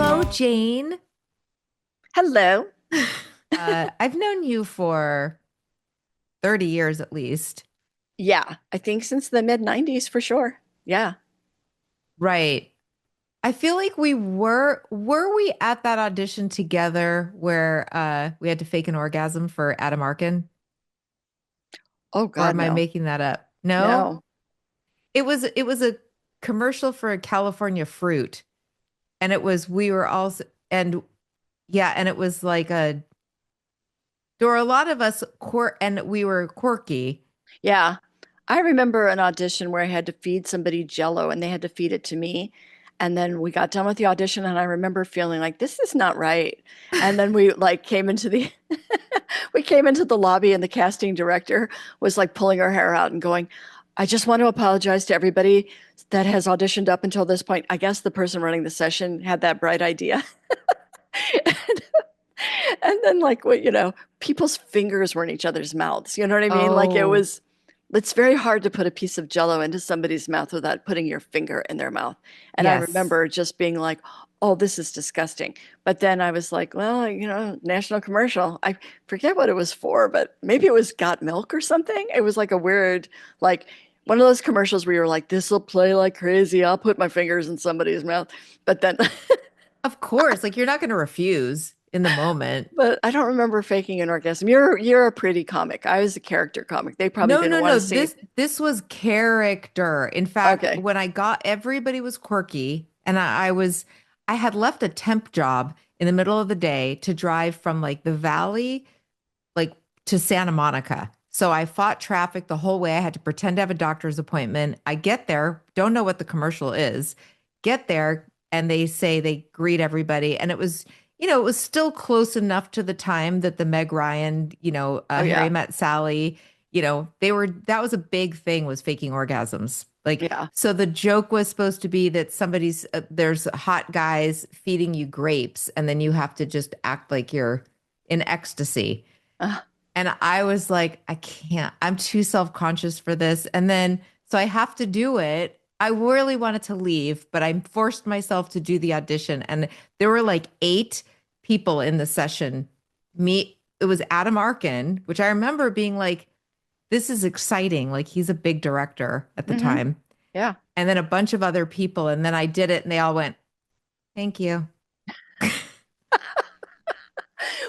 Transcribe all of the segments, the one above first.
Hello, Jane. Hello. I've known you for 30 years at least. Yeah, I think since the mid 90s for sure. Yeah. Right. I feel like were we at that audition together where we had to fake an orgasm for Adam Arkin? Oh Or God, am I no. making that up? No? No. It was a commercial for a California fruit. And it was we were all and yeah, and it was like there were a lot of us and we were quirky. Yeah. I remember an audition where I had to feed somebody Jello and they had to feed it to me. And then we got done with the audition and I remember feeling like this is not right. And then we like came into the we came into the lobby and the casting director was like pulling her hair out and going, I just want to apologize to everybody that has auditioned up until this point. I guess the person running the session had that bright idea. And then like what, people's fingers were in each other's mouths. You know what I mean? Like Oh, it's very hard to put a piece of Jello into somebody's mouth without putting your finger in their mouth. And I yes. remember just being like, oh, this is disgusting. But then I was like, well, national commercial. I forget what it was for, but maybe it was Got Milk or something. It was like a weird, like one of those commercials where you're like, this will play like crazy. I'll put my fingers in somebody's mouth. But then Of course, like you're not going to refuse in the moment. But I don't remember faking an orgasm. You're a pretty comic. I was a character comic. They probably No, didn't no, want no. to see. This was character. In fact, Okay. when I got everybody was quirky and I had left a temp job in the middle of the day to drive from like the valley like to Santa Monica. So I fought traffic the whole way. I had to pretend to have a doctor's appointment. I get there, don't know what the commercial is. Get there and they say they greet everybody and it was still close enough to the time that the Meg Ryan, Oh Harry yeah. Met Sally, that was a big thing was faking orgasms. Like, Yeah. so the joke was supposed to be that there's hot guys feeding you grapes and then you have to just act like you're in ecstasy. Uh, And I was like, I can't, I'm too self-conscious for this. And then, so I have to do it. I really wanted to leave, but I forced myself to do the audition. And there were like 8 people in the session. It was Adam Arkin, which I remember being like, this is exciting. Like he's a big director at the hmm time. Yeah. And then a bunch of other people. And then I did it and they all went, thank you.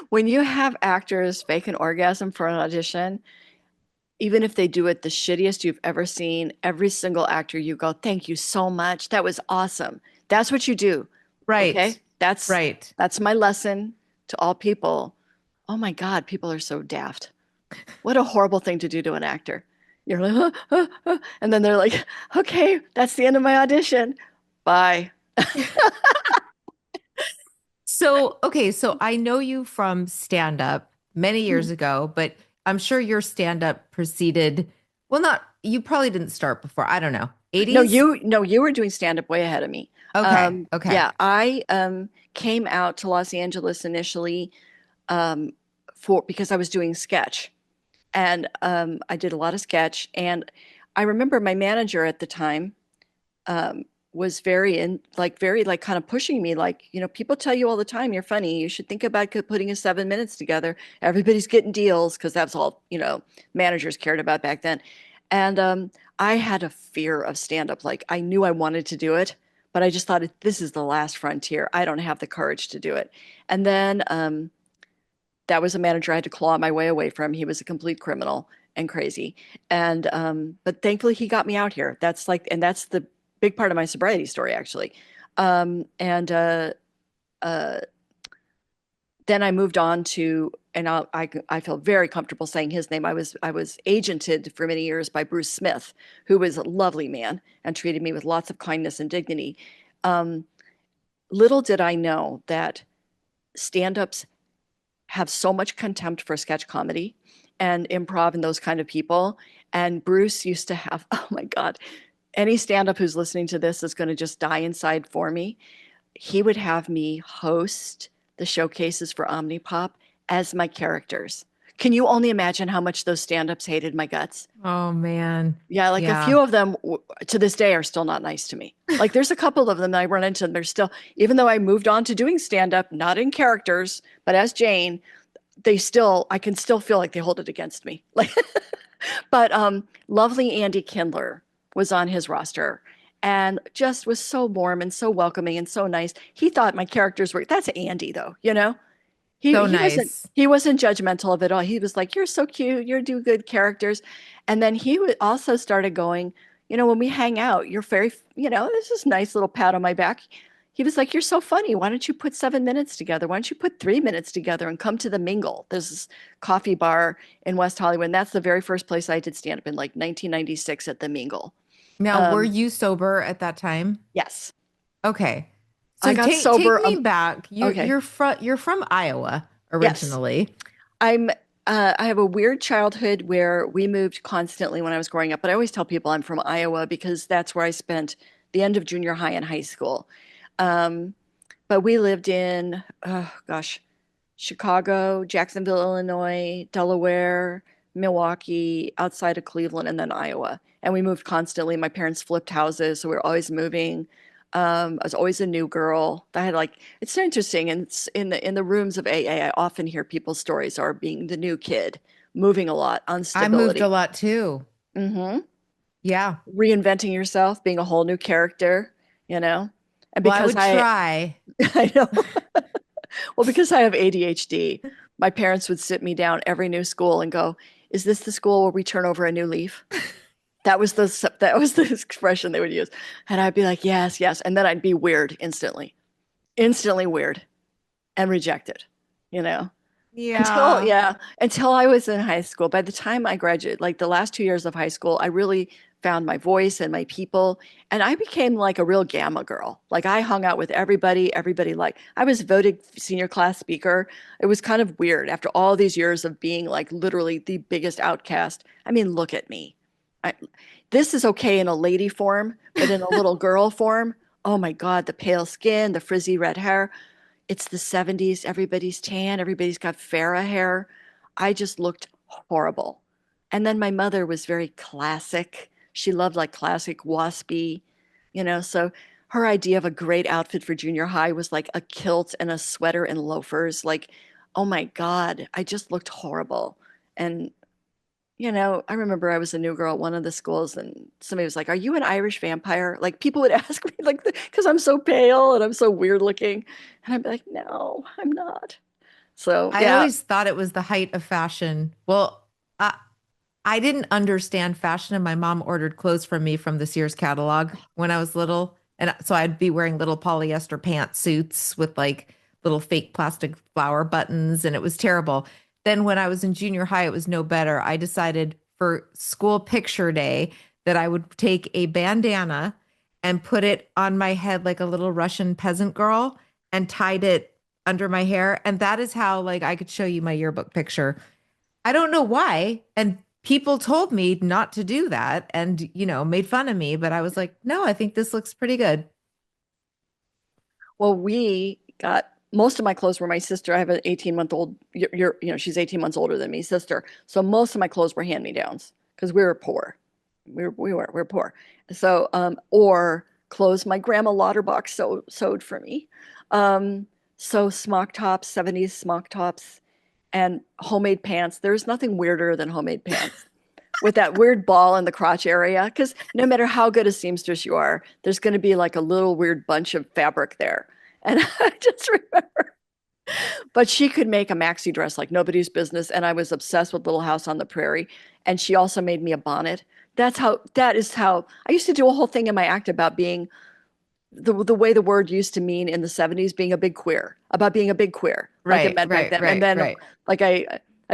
When you have actors fake an orgasm for an audition, even if they do it the shittiest you've ever seen, every single actor you go, thank you so much. That was awesome. That's what you do. Okay? Right. That's Right. that's my lesson to all people. Oh my God, people are so daft. What a horrible thing to do to an actor. You're like, and then they're like, okay, that's the end of my audition. Bye. So, okay, so I know you from stand up many years ago, but I'm sure your stand up preceded, well, not, you probably didn't start before, I don't know, No, 80s? you were doing stand up way ahead of me. Okay, okay. Yeah, I came out to Los Angeles initially um, for because I was doing sketch, and I did a lot of sketch. And I remember my manager at the time um, was very like kind of pushing me, like people tell you all the time you're funny. You should think about putting a 7 minutes together. Everybody's getting deals because that's all managers cared about back then. And I had a fear of stand up. Like I knew I wanted to do it, but I just thought this is the last frontier. I don't have the courage to do it. And then that was a manager I had to claw my way away from. He was a complete criminal and crazy. And but thankfully he got me out here. And that's the big part of my sobriety story actually. And uh, then I moved on to, and I feel very comfortable saying his name. I was agented for many years by Bruce Smith, who was a lovely man and treated me with lots of kindness and dignity. Um, Little did I know that stand-ups have so much contempt for sketch comedy and improv and those kind of people. And Bruce used to have, oh my God, any stand up who's listening to this is going to just die inside for me. He would have me host the showcases for Omnipop as my characters Can you only imagine how much those stand-ups hated my guts? Oh man. Yeah, like a Yeah. few of them to this day are still not nice to me. Like there's a couple of them that I run into, and they're still, even though I moved on to doing stand-up, not in characters, but as Jane, I can still feel like they hold it against me. Like, but lovely Andy Kindler was on his roster and just was so warm and so welcoming and so nice. He thought my characters were, that's Andy though, you know? So He wasn't nice. he wasn't judgmental of it all. He was like, "You're so cute. You do good characters." And then he would also started going, when we hang out, you're very, this is nice little pat on my back. He was like, "You're so funny. Why don't you put 7 minutes together? Why don't you put 3 minutes together and come to the Mingle?" There's this coffee bar in West Hollywood. And that's the very first place I did stand up in like 1996 at the Mingle. Now, were Um, you sober at that time? yes, Okay. I So got take sober. me back. Okay. You're from Iowa Yes. originally. I'm I have a weird childhood where we moved constantly when I was growing up, but I always tell people I'm from Iowa because that's where I spent the end of junior high and high school. Um, but we lived in, oh gosh, Chicago, Jacksonville, Illinois, Delaware, Milwaukee, outside of Cleveland, and then Iowa. And we moved constantly. My parents flipped houses, so we were always moving. I was always a new girl. I had like it's so interesting. And it's in the rooms of AA, I often hear people's stories are being the new kid, moving a lot, I moved a instability, lot too. hmm Yeah. reinventing yourself, being a whole new character, you know. And Well, I because would try. I know, well, because I have ADHD, my parents would sit me down every new school and go, "Is this the school where we turn over a new leaf?" That was the expression they would use. And I'd be like, "Yes, yes." And then I'd be weird instantly. Instantly weird and rejected, you know? Until Yeah. yeah, until I was in high school. By the time I graduated, like the last 2 years of high school, I really found my voice and my people, and I became like a real gamma girl. Like I hung out with everybody, like I was voted senior class speaker. It was kind of weird after all these years of being like literally the biggest outcast. I mean, look at me. I, this is okay in a lady form, but in a little girl form, oh my God, the pale skin, the frizzy red hair. It's the 70s. Everybody's tan. Everybody's got Farrah hair. I just looked horrible. And then my mother was very classic. She loved like classic waspy, so her idea of a great outfit for junior high was like a kilt and a sweater and loafers. Like, oh my God, I just looked horrible. And I remember I was a new girl at one of the schools, and somebody was like, "Are you an Irish vampire?" Like people would ask me, like, because I'm so pale and I'm so weird looking, and I'd be like, "No, I'm not." So I yeah, always thought it was the height of fashion. Well, I didn't understand fashion, and my mom ordered clothes from me from the Sears catalog when I was little. And so I'd be wearing little polyester pantsuits with like little fake plastic flower buttons, and it was terrible. Then when I was in junior high, it was no better. I decided for school picture day that I would take a bandana and put it on my head like a little Russian peasant girl and tied it under my hair. And that is how like I could show you my yearbook picture. I don't know why. And people told me not to do that and, made fun of me. But I was like, no, I think this looks pretty good. well, we got most of my clothes were my sister. I have an 18-month-old. She's 18 months older than me, sister. So most of my clothes were hand-me-downs because we were poor. We were poor. So or clothes my grandma Lauterbach sewed for me. So smock tops, 70s smock tops, and homemade pants. There's nothing weirder than homemade pants with that weird ball in the crotch area. Because no matter how good a seamstress you are, there's going to be like a little weird bunch of fabric there. And I just remember, but she could make a maxi dress like nobody's business. And I was obsessed with Little House on the Prairie. And she also made me a bonnet. That is how I used to do a whole thing in my act about being the way the word used to mean in the 70s, being a big queer, about being a big queer, like it Right, meant back right, then. And right, then right. like I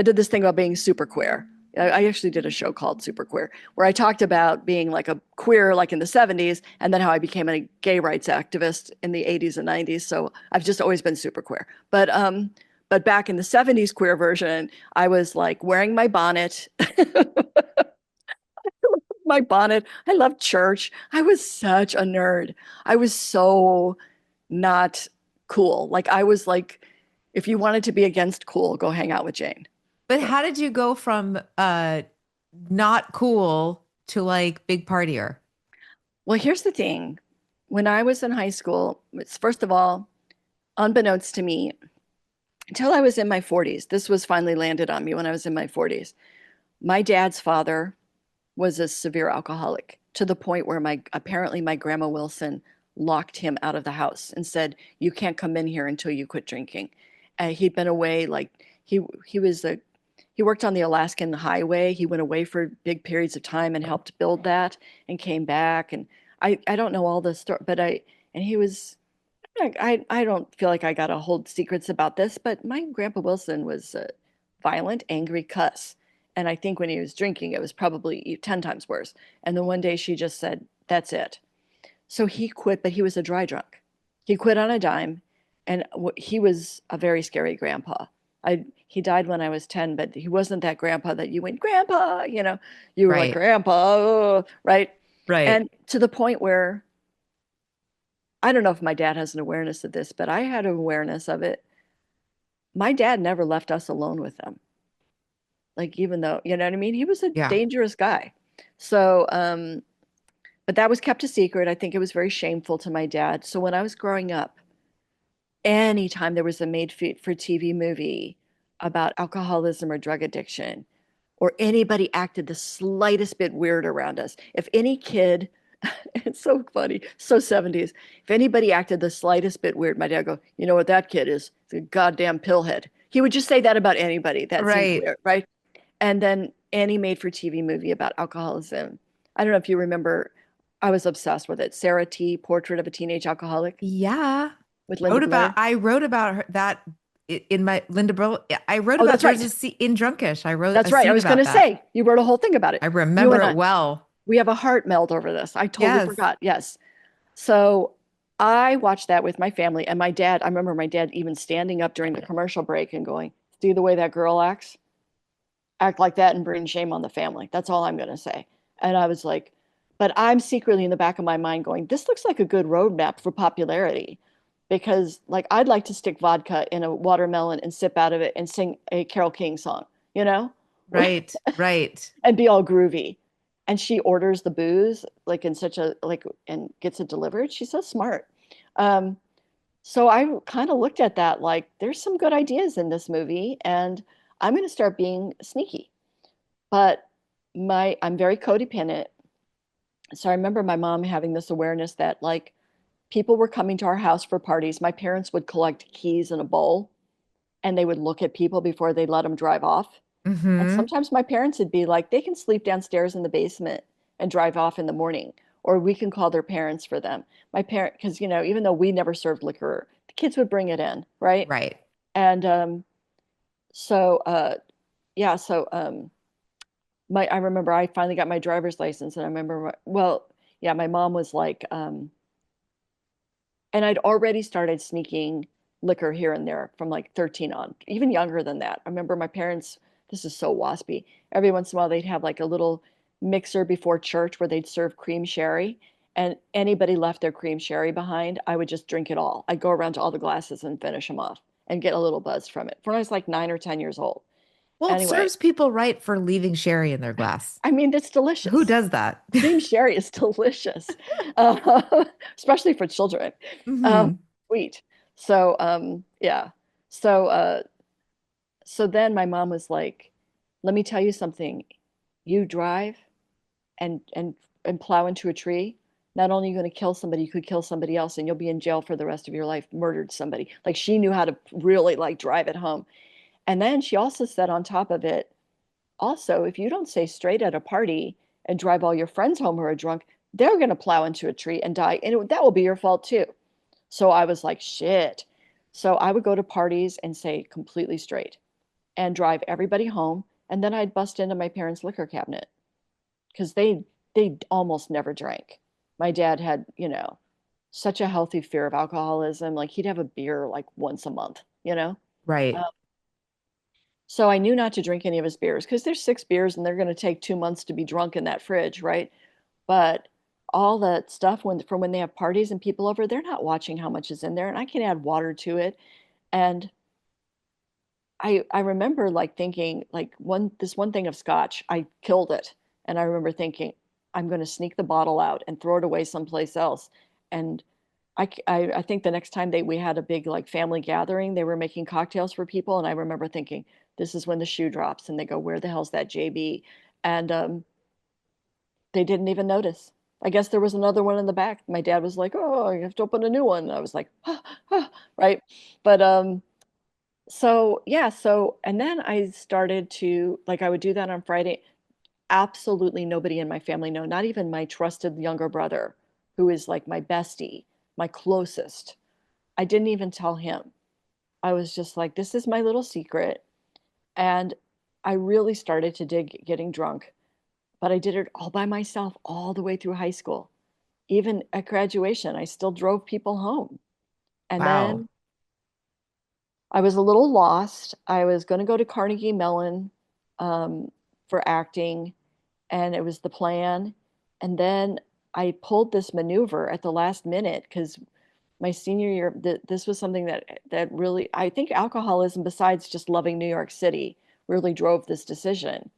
did this thing about being super queer. I actually did a show called Super Queer where I talked about being like a queer like in the 70s and then how I became a gay rights activist in the 80s and 90s. So I've just always been super queer. But back in the 70s queer version, I was like wearing my bonnet, my bonnet. I loved church. I was such a nerd. I was so not cool. Like I was like, if you wanted to be against cool, go hang out with Jane. But how did you go from not cool to like big partier? Well, here's the thing. When I was in high school, it's first of all, unbeknownst to me, until I was in my 40s, this was finally landed on me when I was in my 40s. My dad's father was a severe alcoholic to the point where my apparently my grandma Wilson locked him out of the house and said, "You can't come in here until you quit drinking." He'd been away like he was a he worked on the Alaskan highway. He went away for big periods of time and helped build that and came back. And I don't know all the story, but and he was I don't feel like I got to hold secrets about this, but my grandpa Wilson was a violent, angry cuss. And I think when he was drinking, it was probably 10 times worse. And then one day she just said, "That's it." So he quit, but he was a dry drunk. He quit on a dime, and he was a very scary grandpa. He died when I was 10, but he wasn't that grandpa that you went, "Grandpa," you were like, Right. "Grandpa," right? Right. And to the point where I don't know if my dad has an awareness of this, but I had an awareness of it. My dad never left us alone with them. Like, even though, you know what I mean? He was a Yeah. dangerous guy. So, but that was kept a secret. I think it was very shameful to my dad. So when I was growing up, anytime there was a made for TV movie about alcoholism or drug addiction, or anybody acted the slightest bit weird around us, if any kid, it's so funny, so 70s, if anybody acted the slightest bit weird, my dad would go, "You know what that kid is? It's a goddamn pillhead." He would just say that about anybody that seemed Right. weird, right? And then any made for TV movie about alcoholism. I don't know if you remember, I was obsessed with it. Sarah T, Portrait of a Teenage Alcoholic Yeah. with Linda Blair. I wrote about her that in my Linda Brill. I wrote Oh, about that's there was right. a scene in Drunkish. I wrote That's a right. I scene was going about to that. say, you wrote a whole thing about it. I You remember and it I, well. we have a heart meld over this. I totally Yes. forgot. Yes. So I watched that with my family and my dad. I remember my dad even standing up during the commercial break and going, "See the way that girl acts? Act like that and bring shame on the family." That's all I'm going to say. And I was like, but I'm secretly in the back of my mind going, this looks like a good roadmap for popularity because, like, I'd like to stick vodka in a watermelon and sip out of it and sing a Carole King song, you know, Right. Right. and be all groovy. And she orders the booze like in such a like and gets it delivered. She's so smart. Um, so I kind of looked at that like there's some good ideas in this movie, and I'm going to start being sneaky. But I'm very codependent. So I remember my mom having this awareness that like people were coming to our house for parties. My parents would collect keys in a bowl and they would look at people before they let them drive off. And Mm-hmm. sometimes my parents would be like, they can sleep downstairs in the basement and drive off in the morning, or we can call their parents for them. My parent, because even though we never served liquor, the kids would bring it in, right? Right. And so yeah, so my I remember I finally got my driver's license, and I remember well, yeah, my mom was like, and I'd already started sneaking liquor here and there from like 13 on, even younger than that. I remember my parents, this is so waspy. Every once in a while, they'd have like a little mixer before church where they'd serve cream sherry. And anybody left their cream sherry behind, I would just drink it all. I'd go around to all the glasses and finish them off and get a little buzz from it. When I was like 9 or 10 years old. Well, it Anyway, serves people right for leaving sherry in their glass. I mean, it's Who delicious. does that? Cream sherry is delicious, uh, especially for children. Um, Hmm. Sweet. So yeah. So so then my mom was like, "Let me tell you something. You drive and plow into a tree. Not only are you going to kill somebody, you could kill somebody else, and you'll be in jail for the rest of your life. Murdered somebody." Like she knew how to really like drive it home. And then she also said on top of it, also, if you don't stay straight at a party and drive all your friends home who are drunk, they're going to plow into a tree and die. And that will be your fault too. So I was like, shit. So I would go to parties and say completely straight and drive everybody home. And then I'd bust into my parents' liquor cabinet because they almost never drank. My dad had, such a healthy fear of alcoholism. Like he'd have a beer like once a month. Right. Uh, So I knew not to drink any of his beers because there's 6 beers and they're going to take 2 months to be drunk in that fridge, right? But all that stuff from when they have parties and people over, they're not watching how much is in there, and I can add water to it. And I remember like thinking like this one thing of scotch, I killed it. And I remember thinking, I'm going to sneak the bottle out and throw it away someplace else. And I think the next time we had a big like family gathering, they were making cocktails for people. And I remember thinking, this is when the shoe drops. And they go, where the hell's that JB? And they didn't even notice. I guess there was another one in the back. My dad was like, oh, you have to open a new one. And I was like, right. But so yeah, so and then I started to like I would do that on Friday. Absolutely nobody in my family know, not even my trusted younger brother, who is like my bestie, my closest. I didn't even tell him. I was just like, this is my little secret. And I really started to dig getting drunk, but I did it all by myself all the way through high school. Even at graduation, I still drove people home. And Wow. then I was a little lost. I was going to go to Carnegie Mellon um, for acting, and it was the plan. And then I pulled this maneuver at the last minute because my senior year, this was something that really, I think alcoholism, besides just loving New York City, really drove this decision.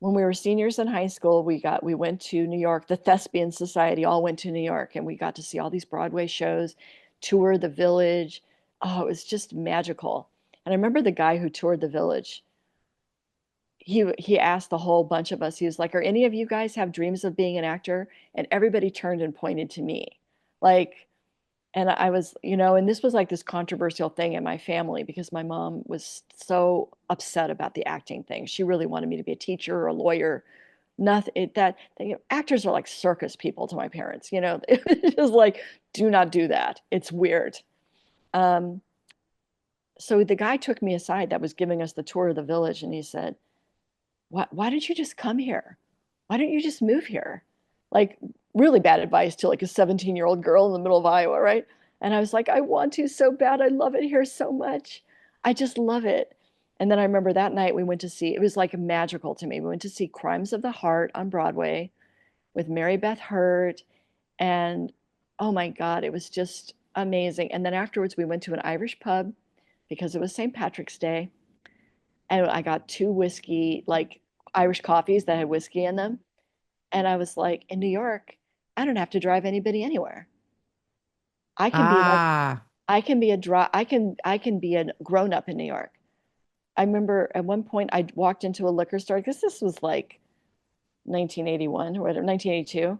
When we were seniors in high school, we went to New York. The Thespian Society all went to New York, and we got to see all these Broadway shows, tour the Village. Oh, it was just magical. And I remember the guy who toured the Village. He asked the whole bunch of us. He was like, "Are any of you guys have dreams of being an actor?" And everybody turned and pointed to me, like. And I was, and this was like this controversial thing in my family because my mom was so upset about the acting thing. She really wanted me to be a teacher or a lawyer. Nothing actors are like circus people to my parents, It was like, do not do that. It's weird. Um, so the guy took me aside that was giving us the tour of the Village, and he said, why did you just come here? Why don't you just move here? Like really bad advice to like a 17-year-old girl in the middle of Iowa, right? And I was like, I want to so bad. I love it here so much. I just love it. And then I remember that night we went to see, it was like magical to me. We went to see Crimes of the Heart on Broadway with Mary Beth Hurt. And oh my God, it was just amazing. And then afterwards, we went to an Irish pub because it was St. Patrick's Day. And I got two whiskey, like Irish coffees that had whiskey in them. And I was like, in New York, I don't have to drive anybody anywhere. I can be like, Ah, I can be a grown up in New York. I remember at one point I walked into a liquor store because this was like 1981 or whatever, 1982.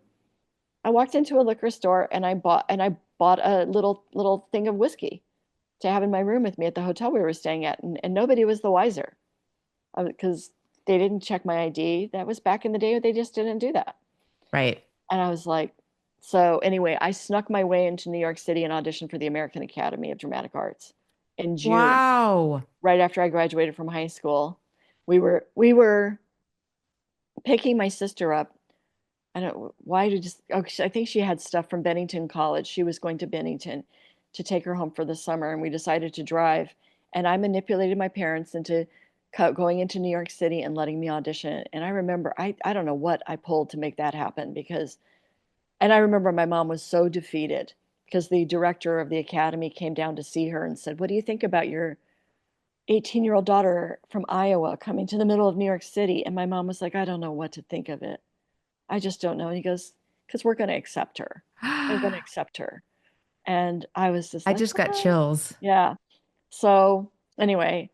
I walked into a liquor store and I bought a little thing of whiskey to have in my room with me at the hotel we were staying at, and nobody was the wiser because they didn't check my ID. That was back in the day; they just didn't do that. right. And I was like, so anyway, I snuck my way into New York City and auditioned for the American Academy of Dramatic Arts in June, Wow. right after I graduated from high school. We were picking my sister up. I don't why did just oh, I think she had stuff from Bennington College. She was going to Bennington to take her home for the summer, and we decided to drive. And I manipulated my parents into going into New York City and letting me audition. And I remember I don't know what I pulled to make that happen because and I remember my mom was so defeated because the director of the academy came down to see her and said, what do you think about your 18-year-old daughter from Iowa coming to the middle of New York City? And my mom was like, I don't know what to think of it. I just don't know. And he goes, because we're going to accept her. We're going to I accept her. And I was just like, just got oh, chills. yeah. So anyway,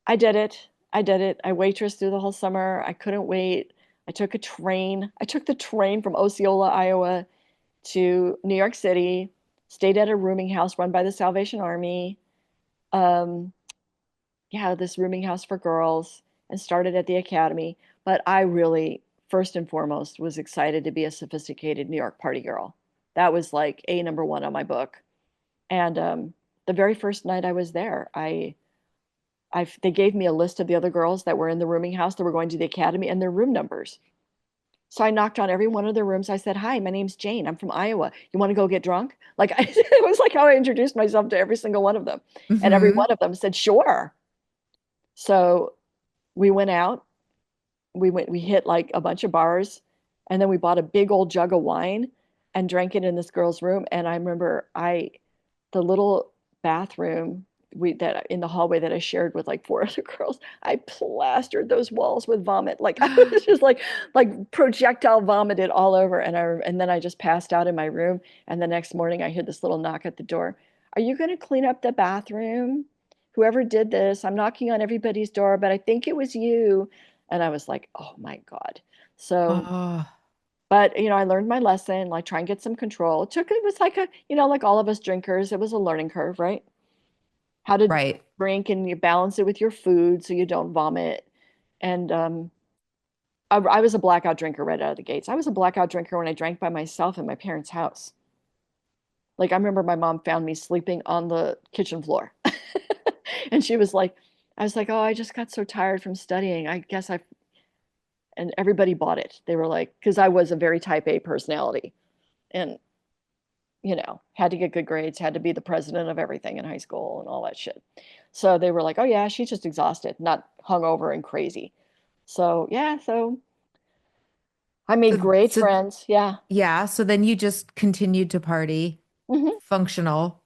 I did it. I did it. I waitressed through the whole summer. I couldn't wait. I took a train. I took the train from Osceola, Iowa to New York City, stayed at a rooming house run by the Salvation Army. Um, yeah, this rooming house for girls, and started at the academy. But I really, first and foremost, was excited to be a sophisticated New York party girl. That was like a number one on my book. And the very first night I was there, they gave me a list of the other girls that were in the rooming house that were going to the academy and their room numbers. So I knocked on every one of their rooms. I said, "Hi, my name's Jane. I'm from Iowa. You want to go get drunk?" Like it was like how I introduced myself to every single one of them. And every Hmm. one of them said, "Sure." So we went out. We hit like a bunch of bars, and then we bought a big old jug of wine and drank it in this girl's room. And I remember the little bathroom we that in the hallway that I shared with like four other girls. I plastered those walls with vomit. Like I was just like projectile vomited all over. And then I just passed out in my room. And the next morning I hear this little knock at the door. Are you going to clean up the bathroom? Whoever did this, I'm knocking on everybody's door, but I think it was you. And I was like, oh my God. So, Oh, but I learned my lesson, like try and get some control. It was like like all of us drinkers, it was a learning curve, right? How to right. drink, and you balance it with your food so you don't vomit. And I was a blackout drinker right out of the gates. I was a blackout drinker when I drank by myself in my parents' house. Like I remember my mom found me sleeping on the kitchen floor. And she was like, I was like, oh, I just got so tired from studying. I guess I, and everybody bought it. They were like, because I was a very type A personality and, had to get good grades, had to be the president of everything in high school and all that shit. So they were like, oh, yeah, she's just exhausted, not hungover and crazy. So, yeah, so I made So, great so friends. Yeah. yeah. So then you just continued to party, Hmm. functional.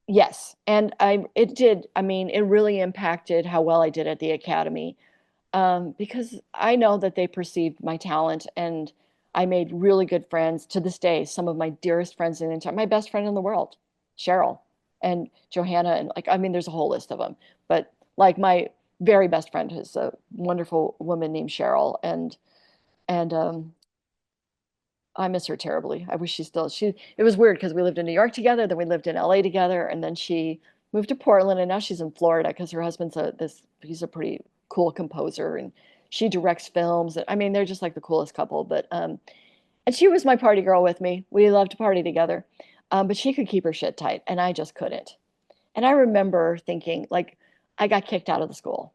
Yes. And it did, I mean, it really impacted how well I did at the academy. Because I know that they perceived my talent, and I made really good friends to this day. Some of my dearest friends in the entire, my best friend in the world, Cheryl and Johanna, and like, I mean, there's a whole list of them, but like my very best friend is a wonderful woman named Cheryl, and I miss her terribly. I wish it was weird because we lived in New York together, then we lived in LA together, and then she moved to Portland, and now she's in Florida because her husband's he's a pretty cool composer, and she directs films. And I mean, they're just like the coolest couple. But and she was my party girl with me. We loved to party together. But she could keep her shit tight, and I just couldn't. And I remember thinking, like, I got kicked out of the school.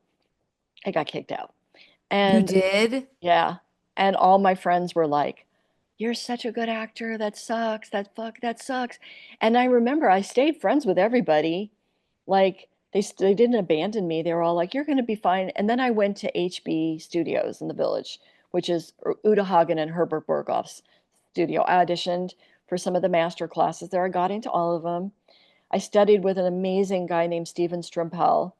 I got kicked out. You And did? yeah, and all my friends were like, you're such a good actor. That sucks. That sucks. And I remember I stayed friends with everybody. Like they didn't abandon me. They were all like, you're going to be fine. And then I went to HB Studios in the Village, which is Uta Hagen and Herbert Berghoff's studio. I auditioned for some of the master classes there. I got into all of them. I studied with an amazing guy named Steven Strimpel.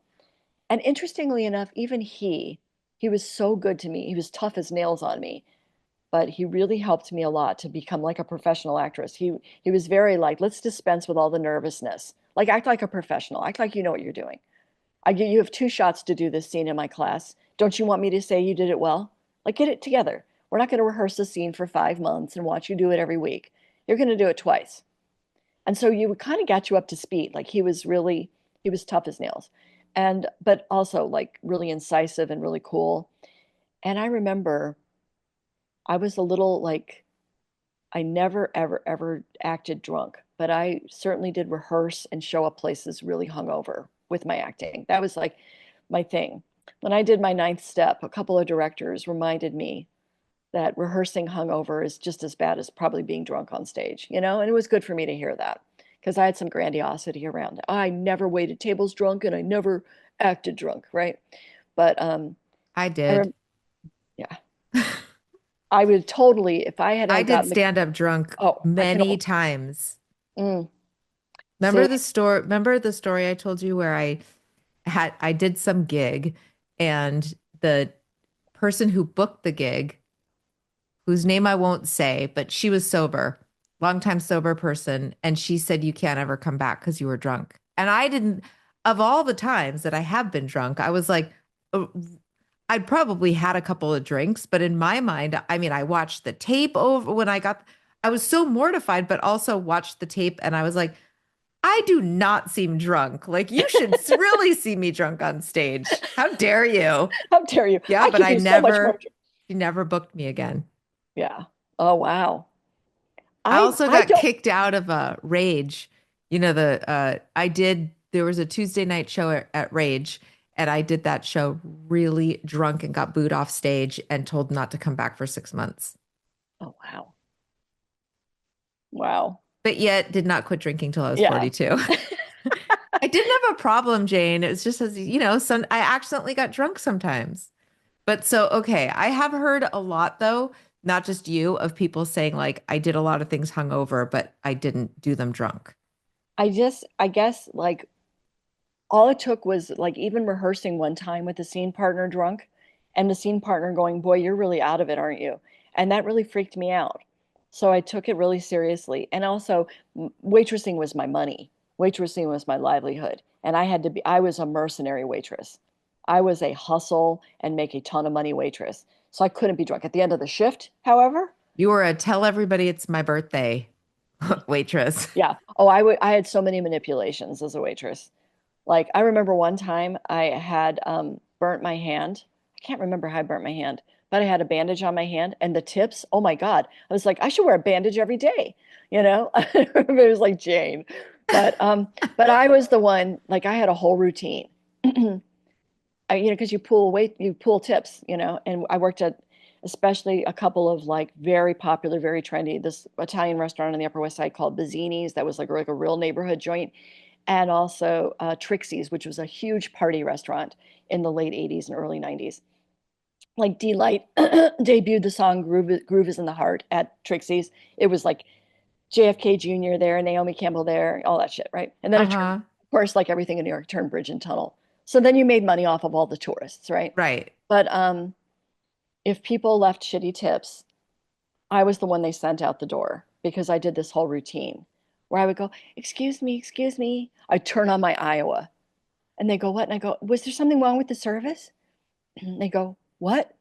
And interestingly enough, even he was so good to me. He was tough as nails on me, but he really helped me a lot to become like a professional actress. He was very like, let's dispense with all the nervousness. Like act like a professional. Act like you know what you're doing. You have two shots to do this scene in my class. Don't you want me to say you did it well? Like get it together. We're not going to rehearse the scene for 5 months and watch you do it every week. You're going to do it twice. And so you kind of got you up to speed. Like he was tough as nails. And but also like really incisive and really cool. And I remember I was a little like I never, ever, ever acted drunk, but I certainly did rehearse and show up places really hungover with my acting. That was like my thing. When I did my ninth step, a couple of directors reminded me that rehearsing hungover is just as bad as probably being drunk on stage, And it was good for me to hear that because I had some grandiosity around it. I never waited tables drunk and I never acted drunk, right? But I I did. rem yeah, I would totally, if I had I had did gotten the, stand up drunk oh, I can, many times. mm, see, Remember the story I told you where I did some gig and the person who booked the gig, whose name I won't say, but she was sober, longtime sober person, and she said you can't ever come back because you were drunk. And I didn't, of all the times that I have been drunk, I was like, I'd probably had a couple of drinks, but in my mind, I mean, I watched the tape over when I was so mortified, but also watched the tape and I was like, I do not seem drunk. Like you should really see me drunk on stage. How dare you? how dare you? Yeah, I but could be so much more. she never booked me again. Yeah. Oh, wow. I also I got don't, kicked out of Rage. There was a Tuesday night show at Rage, and I did that show really drunk and got booed off stage and told not to come back for 6 months. oh, wow. Wow. But yet did not quit drinking till I was Yeah. 42. I didn't have a problem, Jane. It was just as some I accidentally got drunk sometimes. But so, okay, I have heard a lot though, not just you, of people saying like I did a lot of things hungover, but I didn't do them drunk. I guess like all it took was like even rehearsing one time with the scene partner drunk and the scene partner going, "Boy, you're really out of it, aren't you?" And that really freaked me out. So I took it really seriously. And also, waitressing was my money. Waitressing was my livelihood. And I was a mercenary waitress. I was a hustle and make a ton of money waitress. So I couldn't be drunk. At the end of the shift, however, You were a tell everybody it's my birthday waitress. yeah. Oh, I had so many manipulations as a waitress. Like I remember one time I had burnt my hand. I can't remember how I burnt my hand, but I had a bandage on my hand and the tips. Oh my God. I was like, I should wear a bandage every day. You know, it was like Jane. But I was the one, like I had a whole routine. Because you pull tips, and I worked at especially a couple of like very popular, very trendy, this Italian restaurant on the Upper West Side called Bazzini's that was like a real neighborhood joint, and also Trixie's, which was a huge party restaurant in the late 80s and early 90s. Like Delight debuted the song Groove is in the Heart at Trixie's. It was like JFK Jr. there, Naomi Campbell there, all that shit, right? And then it turned, Uh-huh. of course, like everything in New York, turned bridge and tunnel. So then you made money off of all the tourists, right? Right. But if people left shitty tips, I was the one they sent out the door because I did this whole routine where I would go, "Excuse me, excuse me." I'd turn on my Iowa and they go, "What?" And I go, "Was there something wrong with the service?" And they go, "What?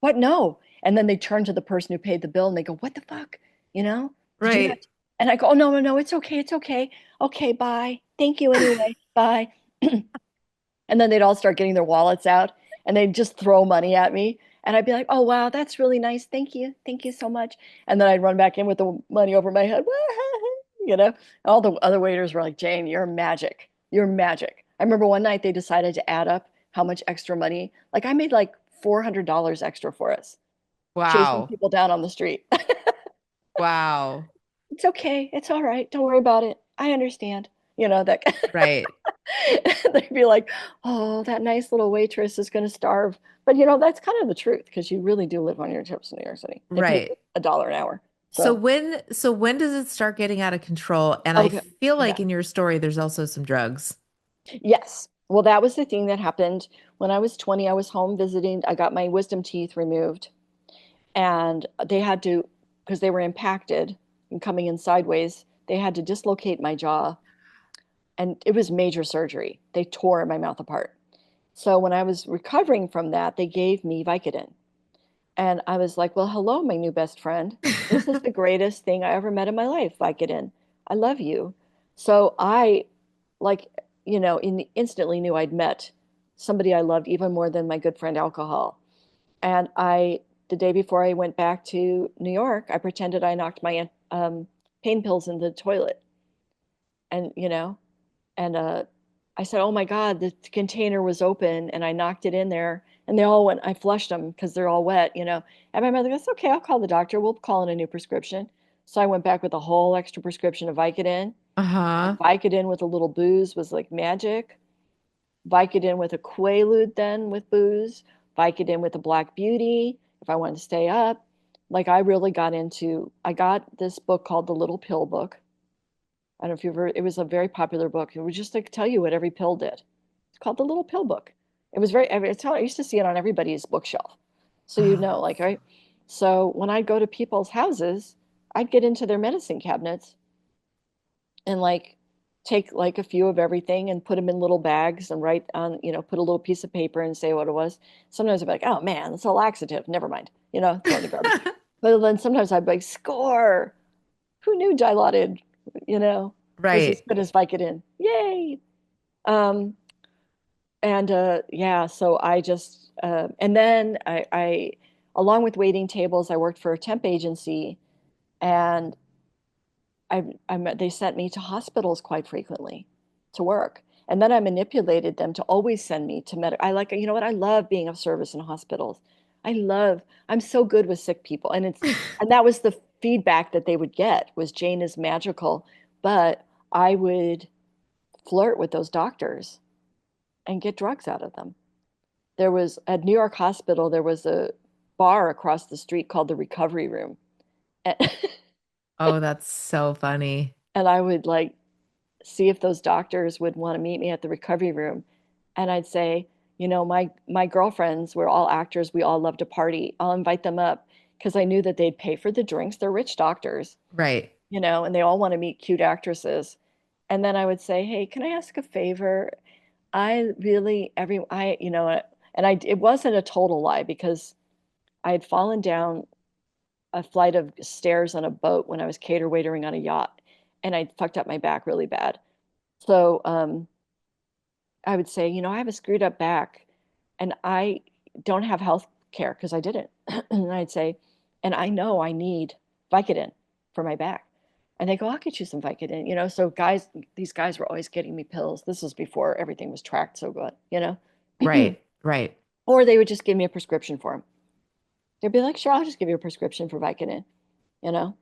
What? No." And then they turn to the person who paid the bill and they go, "What the fuck? You know, did you not?" Right. And I go, "Oh, no, no, no, it's okay. It's okay. Okay, bye. Thank you anyway. Bye." And then they'd all start getting their wallets out and they'd just throw money at me. And I'd be like, "Oh, wow, that's really nice. Thank you. Thank you so much." And then I'd run back in with the money over my head. You know, all the other waiters were like, "Jane, you're magic. You're magic." I remember one night they decided to add up how much extra money. Like I made like $400 extra for us, chasing Wow. people down on the street. Wow. It's okay. It's all right. Don't worry about it. I understand. That Right. they'd be like, "Oh, that nice little waitress is going to starve." But that's kind of the truth because you really do live on your tips in New York City. They pay Right. $1 an hour. So So, when does it start getting out of control? And I okay. feel like Yeah. in your story there's also some drugs. Yes. Well, that was the thing that happened when I was 20. I was home visiting. I got my wisdom teeth removed, and they had to, because they were impacted and coming in sideways, they had to dislocate my jaw. And it was major surgery. They tore my mouth apart. So when I was recovering from that, they gave me Vicodin. And I was like, "Well, hello, my new best friend. This is the greatest thing I ever met in my life, Vicodin. I love you." So I, like, instantly knew I'd met somebody I loved even more than my good friend alcohol. And the day before I went back to New York, I pretended I knocked my pain pills in the toilet. And, and I said, "Oh my God, the container was open," and I knocked it in there and they all went, I flushed them because they're all wet. And my mother goes, "Okay, I'll call the doctor. We'll call in a new prescription." So I went back with a whole extra prescription of Vicodin. And Uh-huh. Vicodin with a little booze was like magic. Vicodin with a Quaalude then with booze. Vicodin with a Black Beauty if I wanted to stay up. Like I got this book called The Little Pill Book. I don't know if you've ever, it was a very popular book. It was just to tell you what every pill did. It's called The Little Pill Book. It was I used to see it on everybody's bookshelf. So Oh, like, right? So when I'd go to people's houses, I'd get into their medicine cabinets and like take like a few of everything and put them in little bags and write on, put a little piece of paper and say what it was. Sometimes I'd be like, "Oh man, it's a laxative. Never mind," throw it in the garbage. But then sometimes I'd be like, "Score. Who knew Dilaudid, you know, was as right. good as Vicodin? Yay!" Um, and yeah, so I just and then along with waiting tables, I worked for a temp agency, and they sent me to hospitals quite frequently to work. And then I manipulated them to always send me to I like, you know what? I love being of service in hospitals. I'm so good with sick people. And that was the feedback that they would get was Jane is magical. But I would flirt with those doctors and get drugs out of them. There was at New York Hospital, there was a bar across the street called the Recovery Room. And, Oh, that's so funny. and I would like see if those doctors would want to meet me at the recovery room. And I'd say, my girlfriends, we're all actors, we all love to party. I'll invite them up because I knew that they'd pay for the drinks. They're rich doctors, Right. and they all want to meet cute actresses. And then I would say, hey, can I ask a favor? I really, every, I, and it wasn't a total lie because I had fallen down a flight of stairs on a boat when I was cater waitering on a yacht, and I fucked up my back really bad. So I would say, I have a screwed up back, and I don't have health care because I didn't. And I'd say, and I know I need Vicodin for my back. And they go, I'll get you some Vicodin, So these guys were always getting me pills. This was before everything was tracked so good. Right. Right. Or they would just give me a prescription for them. They'd be like, sure, I'll just give you a prescription for Vicodin, you know?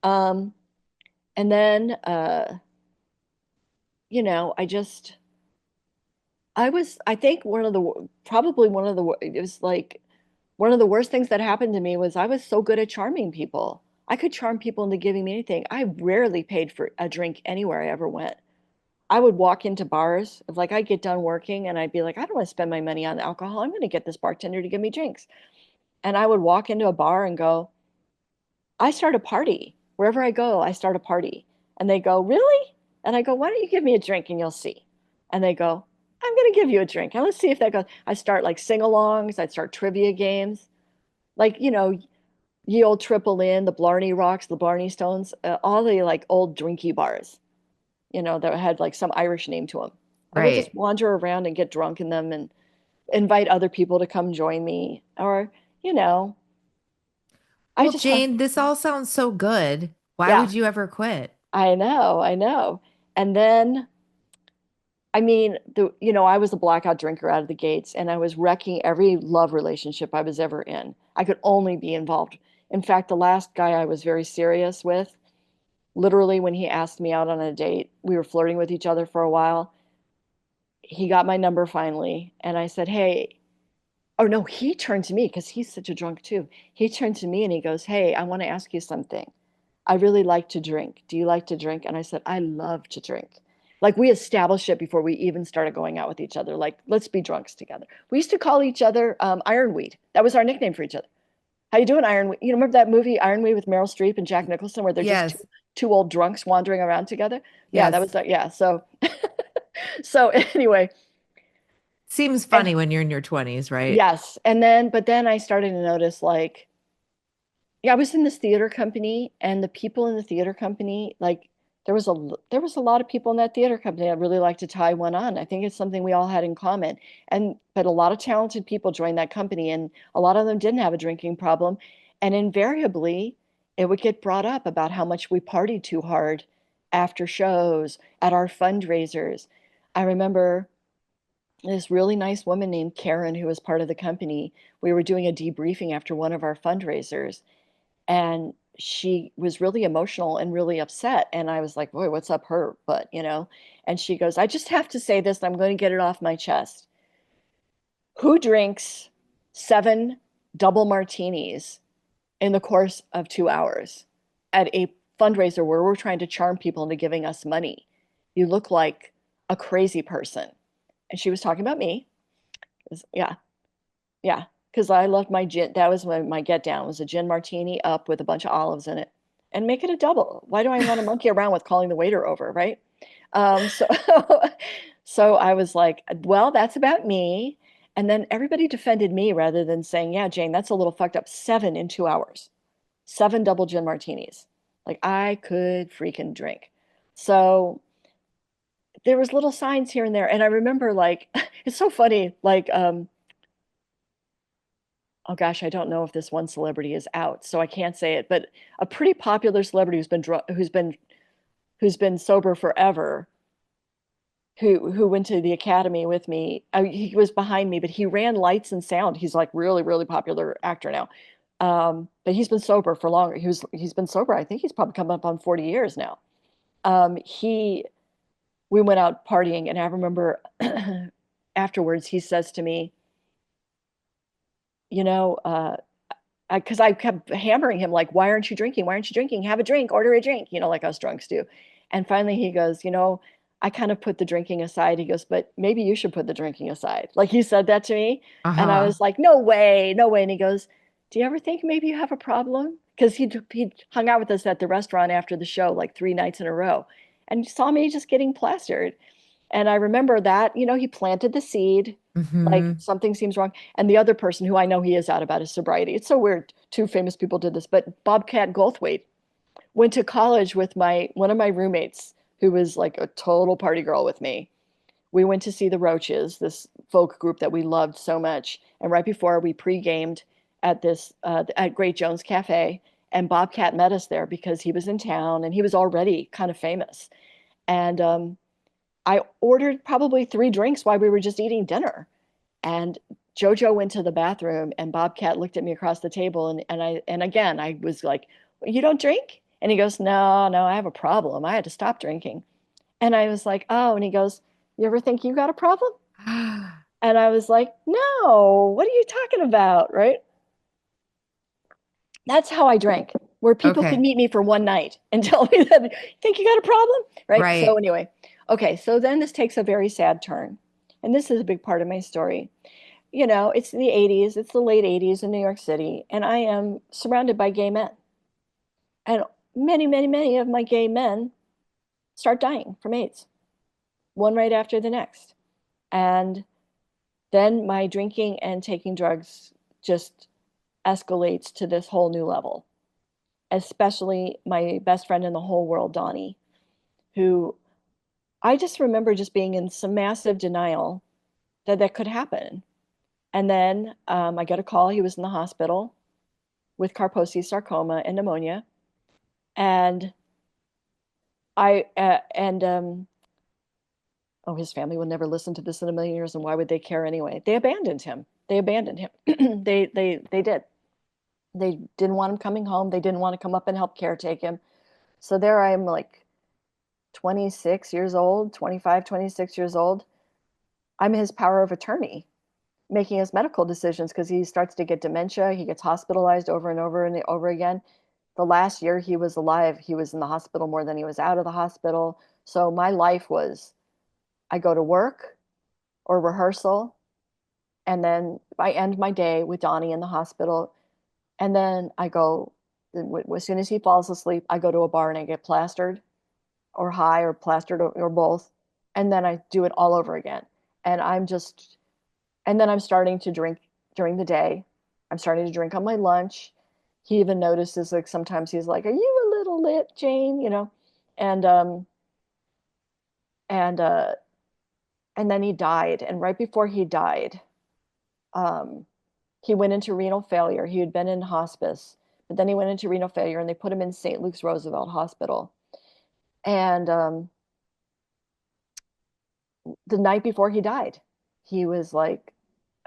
Um, and then, I think it was like one of the worst things that happened to me was I was so good at charming people. I could charm people into giving me anything. I rarely paid for a drink anywhere I ever went. I would walk into bars, like I'd get done working and I'd be like, I don't want to spend my money on alcohol. I'm going to get this bartender to give me drinks. And I would walk into a bar and go, I start a party. Wherever I go, I start a party. And they go, really? And I go, why don't you give me a drink and you'll see? And they go, I'm going to give you a drink. And let's see if that goes. I start like sing-alongs. I'd start trivia games. Like, ye old Triple Inn, the Blarney Rocks, the Blarney Stones, all the like old drinky bars, that had like some Irish name to them. I would just Right. wander around and get drunk in them and invite other people to come join me. Or, you know, I Well, just have, Jane, this all sounds so good. Why yeah, would you ever quit? I know. And then, I mean, I was a blackout drinker out of the gates and I was wrecking every love relationship I was ever in. I could only be involved. In fact, the last guy I was very serious with, literally when he asked me out on a date, we were flirting with each other for a while. He got my number finally, and I said, "Hey," oh no, he turned to me because he's such a drunk too. He turned to me and he goes, "Hey, I want to ask you something. I really like to drink. Do you like to drink?" And I said, "I love to drink." Like we established it before we even started going out with each other. Like, let's be drunks together. We used to call each other Ironweed. That was our nickname for each other. How you doing, Ironweed? Remember that movie Ironweed with Meryl Streep and Jack Nicholson, where they're just Yes. two old drunks wandering around together? Yeah, that Yes. was that. Yeah. So anyway, Seems and funny when you're in your 20s, right? yes, but then I started to notice like, yeah, I was in this theater company, and the people in the theater company, like, there was a lot of people in that theater company that really liked to tie one on. I think it's something we all had in common, but a lot of talented people joined that company, and a lot of them didn't have a drinking problem, and invariably, it would get brought up about how much we partied too hard after shows at our fundraisers. I remember this really nice woman named Karen, who was part of the company. We were doing a debriefing after one of our fundraisers, and she was really emotional and really upset. And I was like, boy, what's up her butt? And she goes, I just have to say this. I'm going to get it off my chest. Who drinks 7 double martinis in the course of 2 hours at a fundraiser where we're trying to charm people into giving us money? You look like a crazy person. And she was talking about me. Yeah, yeah, because I loved my gin. That was my get down was a gin martini up with a bunch of olives in it, and make it a double. Why do I want to monkey around with calling the waiter over, right? So, so I was like, well, that's about me. And then everybody defended me rather than saying, yeah, Jane, that's a little fucked up. 7 in 2 hours, 7 double gin martinis. Like I could freaking drink. So there was little signs here and there, and I remember like it's so funny, like oh gosh, I don't know if this one celebrity is out, so I can't say it, but a pretty popular celebrity who's been sober forever, who went to the academy with me. He was behind me, but he ran lights and sound. He's like really, really popular actor now. But he's been sober for longer. He's been sober. I think he's probably come up on 40 years now. He We went out partying, and I remember afterwards he says to me, you know, because I kept hammering him, like, why aren't you drinking? Why aren't you drinking? Have a drink, order a drink, like us drunks do. And finally he goes, I kind of put the drinking aside. He goes, but maybe you should put the drinking aside. Like he said that to me. And I Uh-huh. was like, no way, no way. And he goes, do you ever think maybe you have a problem? Because he hung out with us at the restaurant after the show like 3 nights in a row and saw me just getting plastered. And I remember that, he planted the seed, like Hmm. something seems wrong. And the other person who I know he is out about his sobriety. It's so weird. Two famous people did this, but Bobcat Goldthwait went to college with my one of my roommates who was like a total party girl with me. We went to see the Roaches, this folk group that we loved so much. And right before we pre-gamed at this at Great Jones Cafe, and Bobcat met us there because he was in town and he was already kind of famous. And I ordered probably 3 drinks while we were just eating dinner. And Jojo went to the bathroom and Bobcat looked at me across the table and again I was like, you don't drink? And he goes, no, no, I have a problem. I had to stop drinking. And I was like, oh, and he goes, you ever think you got a problem? And I was like, no, what are you talking about? Right? That's how I drank, where people could Okay. meet me for one night and tell me that, think you got a problem? Right? So Right. anyway, okay, so then this takes a very sad turn. And this is a big part of my story. It's the 80s, it's the late 80s in New York City, and I am surrounded by gay men. And many, many, many of my gay men start dying from AIDS, one right after the next. And then my drinking and taking drugs just escalates to this whole new level, especially my best friend in the whole world, Donnie, who I just remember just being in some massive denial that that could happen. And then I got a call. He was in the hospital with Kaposi sarcoma and pneumonia. And oh, his family would never listen to this in a million years, and why would they care anyway? They abandoned him. They abandoned him. They did. They didn't want him coming home. They didn't want to come up and help caretake him. So there I am, like 26 years old, 25, 26 years old. I'm his power of attorney, making his medical decisions because he starts to get dementia. He gets hospitalized over and over again. The last year he was alive, he was in the hospital more than he was out of the hospital. So my life was, I go to work or rehearsal, and then I end my day with Donnie in the hospital. And then I go, as soon as he falls asleep, I go to a bar and I get plastered or high or plastered or both. And then I do it all over again. And and then I'm starting to drink during the day. I'm starting to drink on my lunch. He even notices, like, sometimes he's like, are you a little lit, Jane? And and uh and then he died. And right before he died, um he went into renal failure. He had been in hospice, but then he went into renal failure and they put him in St. Luke's Roosevelt Hospital. And the night before he died, he was like,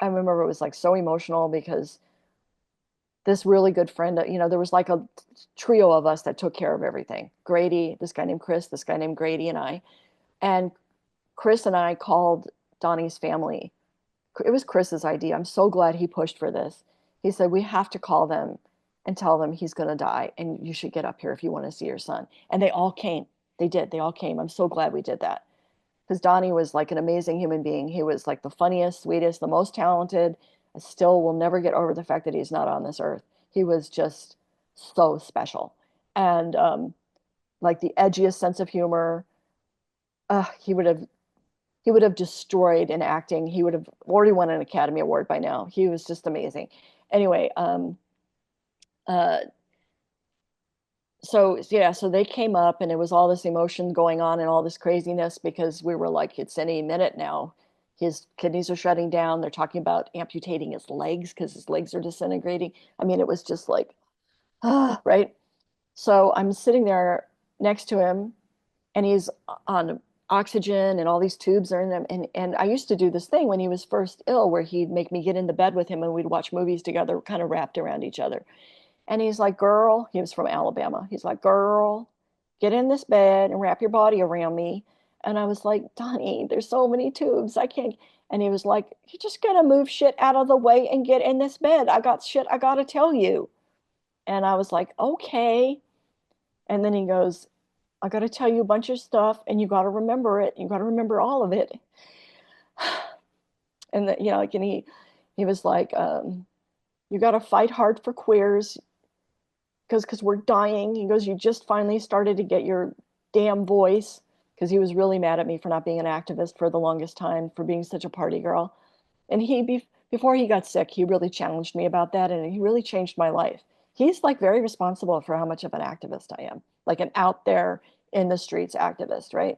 I remember it was like so emotional because this really good friend, there was like a trio of us that took care of everything. Grady, this guy named Chris, this guy named Grady, and I. And Chris and I called Donnie's family. It was Chris's idea. I'm so glad he pushed for this. He said, we have to call them and tell them he's going to die and you should get up here if you want to see your son. And they all came. They did. They all came. I'm so glad we did that because Donnie was like an amazing human being. He was like the funniest, sweetest, the most talented. I still will never get over the fact that he's not on this earth. He was just so special. And like the edgiest sense of humor. He would have destroyed in acting. He would have already won an Academy Award by now. He was just amazing. Anyway, uh, so yeah, so they came up and it was all this emotion going on and all this craziness because we were like, it's any minute now. His kidneys are shutting down. They're talking about amputating his legs because his legs are disintegrating. I mean, it was just like, right? So I'm sitting there next to him and he's on oxygen and all these tubes are in him. And I used to do this thing when he was first ill where he'd make me get into bed with him and we'd watch movies together, kind of wrapped around each other. And he's like, girl, he was from Alabama. He's like, girl, get in this bed and wrap your body around me. And I was like, Donnie, there's so many tubes. I can't. And he was like, you just gotta move shit out of the way and get in this bed. I got shit I gotta tell you. And I was like, okay. And then he goes, I got to tell you a bunch of stuff and you got to remember it. You got to remember all of it. And that, you know, like, and he was like, you got to fight hard for queers because we're dying. He goes, you just finally started to get your damn voice, because he was really mad at me for not being an activist for the longest time, for being such a party girl. And before he got sick, he really challenged me about that, and he really changed my life. He's like very responsible for how much of an activist I am, like an out there in the streets activist, right?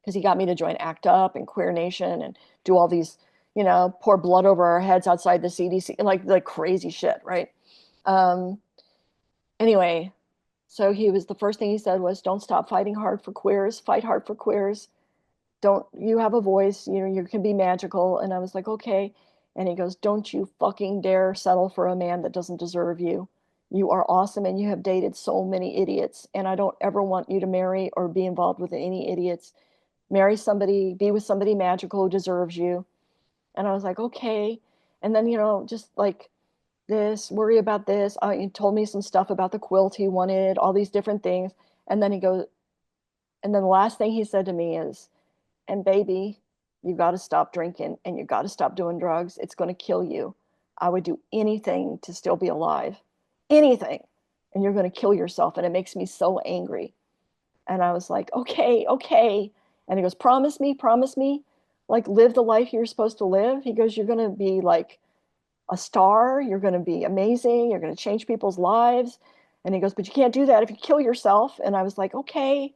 Because he got me to join ACT UP and Queer Nation and do all these, you know, pour blood over our heads outside the CDC, like crazy shit, right? Um, anyway, so he was the first thing he said was, "Don't stop fighting hard for queers. Fight hard for queers. Don't you have a voice? You know, you can be magical." And I was like, "Okay." And he goes, "Don't you fucking dare settle for a man that doesn't deserve you. You are awesome and you have dated so many idiots. And I don't ever want you to marry or be involved with any idiots. Marry somebody, be with somebody magical who deserves you." And I was like, "Okay." And then, you know, just like this, worry about this. He told me some stuff about the quilt he wanted, all these different things. And then he goes, and then the last thing he said to me is, "And baby, you got to stop drinking and you got to stop doing drugs. It's going to kill you. I would do anything to still be alive, anything. And you're going to kill yourself. And it makes me so angry." And I was like, "Okay, okay." And he goes, promise me, like live the life you're supposed to live." He goes, "You're going to be like a star. You're going to be amazing. You're going to change people's lives." And he goes, "But you can't do that if you kill yourself." And I was like, "Okay."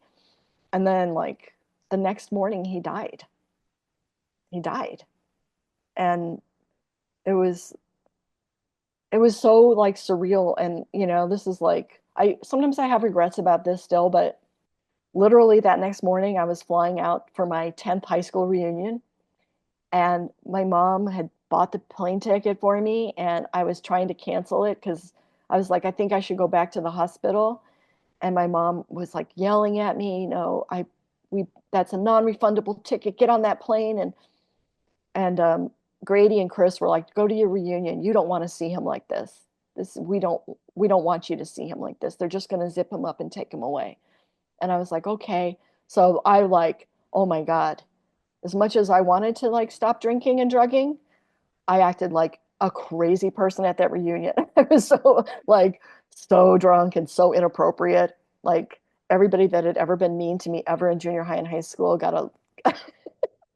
And then like the next morning he died. He died. And it was it was so like surreal. And you know, this is like, I sometimes I have regrets about this still, but literally that next morning I was flying out for my 10th high school reunion, and my mom had bought the plane ticket for me, and I was trying to cancel it because I was like, I think I should go back to the hospital. And my mom was like yelling at me, "No, we that's a non-refundable ticket. Get on that plane." And Grady and Chris were like, "Go to your reunion. You don't want to see him like this. This we don't want you to see him like this. They're just going to zip him up and take him away." And I was like, "Okay." So I like, oh my God, as much as I wanted to like stop drinking and drugging, I acted like a crazy person at that reunion. I was so like so drunk and so inappropriate. Like everybody that had ever been mean to me ever in junior high and high school got a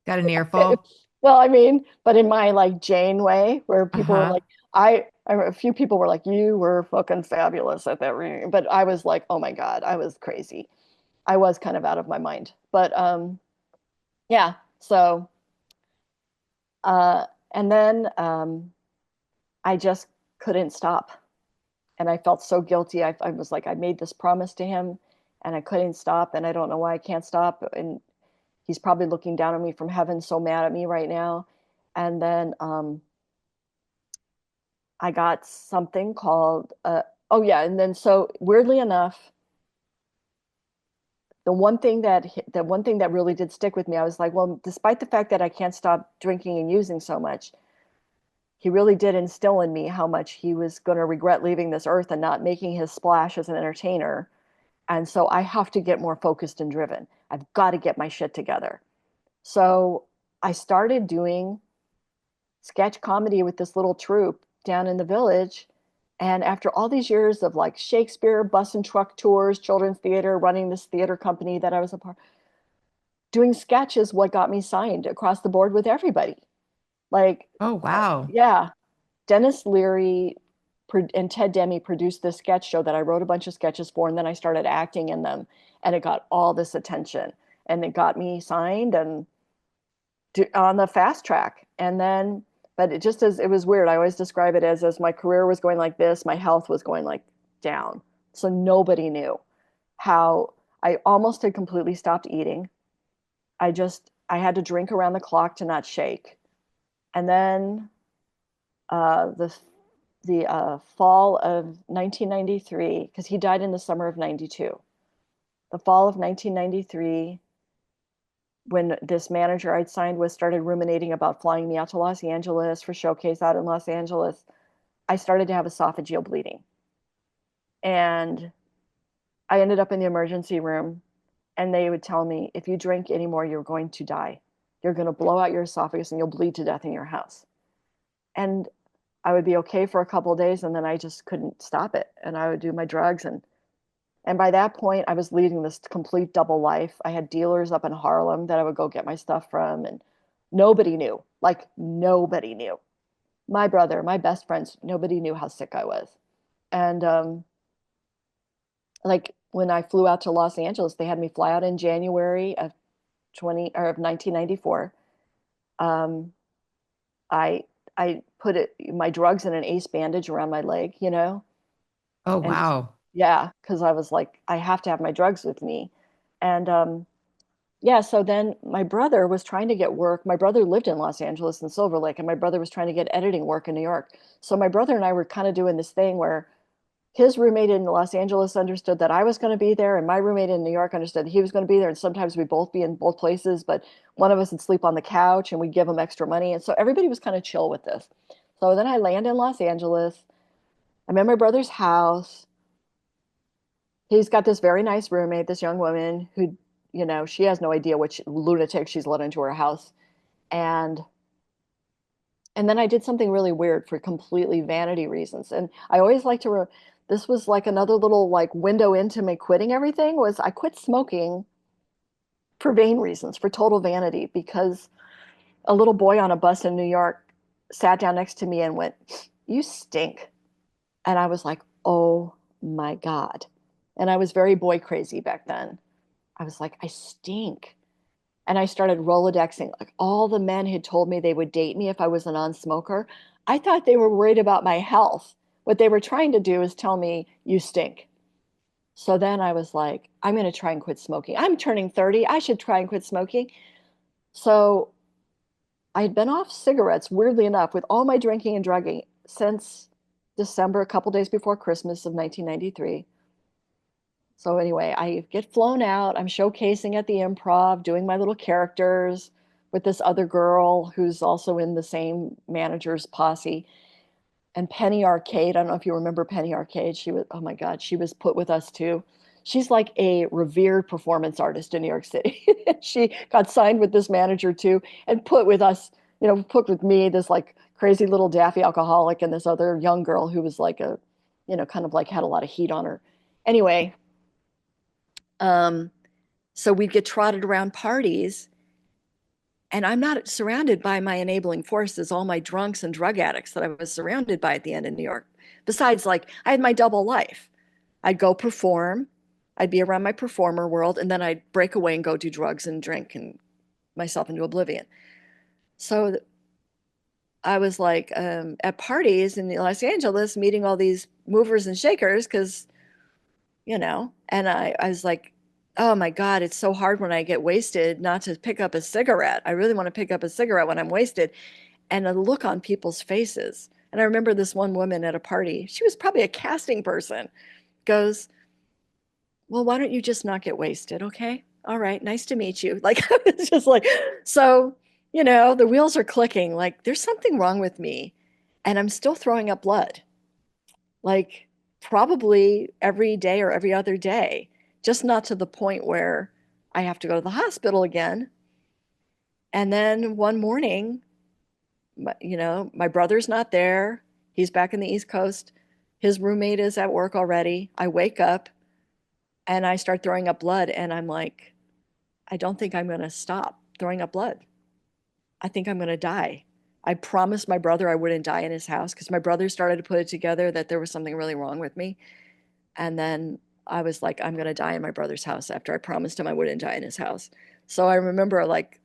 Got an earful. well, I mean, but in my like Jane way, where people were Uh-huh. like, a few people were like, "You were fucking fabulous at that reunion," but I was like, "Oh my God, I was crazy." I was kind of out of my mind, but yeah. So, uh, and then I just couldn't stop, and I felt so guilty. I was like, I made this promise to him, and I couldn't stop, and I don't know why I can't stop, and he's probably looking down on me from heaven, so mad at me right now. And then I got something called, oh yeah, and then so weirdly enough, the one thing that really did stick with me, I was like, well, despite the fact that I can't stop drinking and using so much, he really did instill in me how much he was going to regret leaving this earth and not making his splash as an entertainer. And so I have to get more focused and driven. I've got to get my shit together. So I started doing sketch comedy with this little troupe down in the village. And after all these years of like Shakespeare, bus and truck tours, children's theater, running this theater company that I was a part, doing sketches, what got me signed across the board with everybody. Like, Oh, wow. yeah, Dennis Leary and Ted Demme produced this sketch show that I wrote a bunch of sketches for, and then I started acting in them, and it got all this attention, and it got me signed and on the fast track. And then, but it just as it was weird. I always describe it as my career was going like this, my health was going like down. So nobody knew how I almost had completely stopped eating. I had to drink around the clock to not shake. And then the fall of 1993, because he died in the summer of 92. The fall of 1993, when this manager I'd signed with started ruminating about flying me out to Los Angeles for showcase out in Los Angeles, I started to have esophageal bleeding. And I ended up in the emergency room, and they would tell me, if you drink anymore, you're going to die. You're going to blow out your esophagus and you'll bleed to death in your house. And I would be okay for a couple of days, and then I just couldn't stop it. And I would do my drugs, and by that point, I was leading this complete double life. I had dealers up in Harlem that I would go get my stuff from, and nobody knew. Like nobody knew. My brother, my best friends, nobody knew how sick I was. And like when I flew out to Los Angeles, they had me fly out in January of 1994. Um, I I put my drugs in an ace bandage around my leg, Oh, and just wow. yeah, because I was like, I have to have my drugs with me. And yeah, so then my brother was trying to get work. My brother lived in Los Angeles and Silver Lake, and my brother was trying to get editing work in New York. So my brother and I were kind of doing this thing where his roommate in Los Angeles understood that I was going to be there, and my roommate in New York understood he was going to be there. And sometimes we'd both be in both places, but one of us would sleep on the couch and we'd give him extra money. And so everybody was kind of chill with this. So then I land in Los Angeles. I'm at my brother's house. He's got this very nice roommate, this young woman who, she has no idea which lunatic she's let into her house. And and then I did something really weird for completely vanity reasons. And I always like to this was like another little like window into me quitting everything was I quit smoking for vain reasons, for total vanity, because a little boy on a bus in New York sat down next to me and went, "You stink." And I was like, "Oh my God." And I was very boy crazy back then. I was like, "I stink." And I started Rolodexing. Like all the men had told me they would date me if I was a non-smoker. I thought they were worried about my health. What they were trying to do is tell me, "You stink." So then I was like, I'm going to try and quit smoking. I'm turning 30. I should try and quit smoking. So I had been off cigarettes, weirdly enough, with all my drinking and drugging since December, a couple days before Christmas of 1993. So anyway, I get flown out. I'm showcasing at the Improv, doing my little characters with this other girl who's also in the same manager's posse. And Penny Arcade, I don't know if you remember Penny Arcade. She was, oh my God, she was put with us too. She's like a revered performance artist in New York City. She got signed with this manager too and put with us, put with me, this like crazy little daffy alcoholic, and this other young girl who was like kind of like had a lot of heat on her. Anyway, um, so we'd get trotted around parties, and I'm not surrounded by my enabling forces, all my drunks and drug addicts that I was surrounded by at the end in New York. Besides, like, I had my double life. I'd go perform, I'd be around my performer world, and then I'd break away and go do drugs and drink and myself into oblivion. So I was like at parties in Los Angeles, meeting all these movers and shakers because, and I was like, oh my God, it's so hard when I get wasted not to pick up a cigarette. I really want to pick up a cigarette when I'm wasted. And the look on people's faces. And I remember this one woman at a party, she was probably a casting person, goes, "Well, why don't you just not get wasted? Okay. All right. Nice to meet you." Like, it's just like, so, the wheels are clicking. Like, there's something wrong with me. And I'm still throwing up blood, like, probably every day or every other day, just not to the point where I have to go to the hospital again. And then one morning, my brother's not there. He's back in the East Coast. His roommate is at work already. I wake up and I start throwing up blood. And I'm like, I don't think I'm going to stop throwing up blood. I think I'm going to die. I promised my brother I wouldn't die in his house because my brother started to put it together that there was something really wrong with me. And then I was like, I'm going to die in my brother's house after I promised him I wouldn't die in his house. So I remember like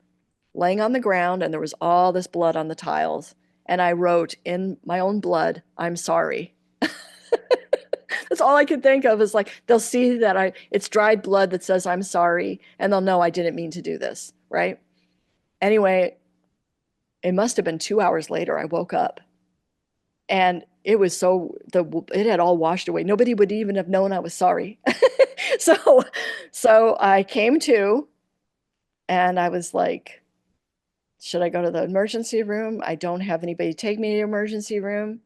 laying on the ground and there was all this blood on the tiles. And I wrote in my own blood, "I'm sorry." That's all I could think of is like, they'll see that it's dried blood that says "I'm sorry," and they'll know I didn't mean to do this. Right. Anyway, it must have been 2 hours later, I woke up and it was it had all washed away. Nobody would even have known I was sorry. so, so I came to and I was like, should I go to the emergency room? I don't have anybody take me to the emergency room.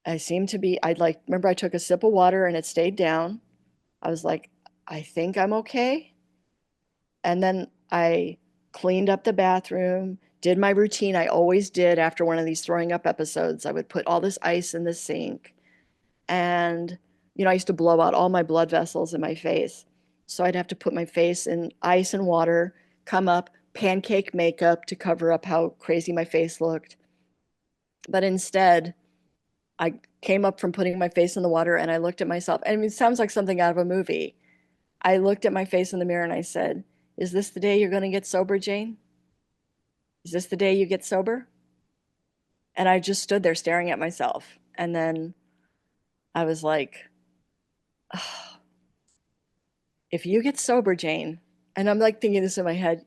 I remember I took a sip of water and it stayed down. I was like, I think I'm okay. And then I cleaned up the bathroom, did my routine I always did after one of these throwing up episodes. I would put all this ice in the sink. And, I used to blow out all my blood vessels in my face. So I'd have to put my face in ice and water, come up, pancake makeup to cover up how crazy my face looked. But instead, I came up from putting my face in the water and I looked at myself. I mean, it sounds like something out of a movie. I looked at my face in the mirror and I said, is this the day you're going to get sober, Jane? Is this the day you get sober? And I just stood there staring at myself. And then I was like, oh, if you get sober, Jane, and I'm like thinking this in my head,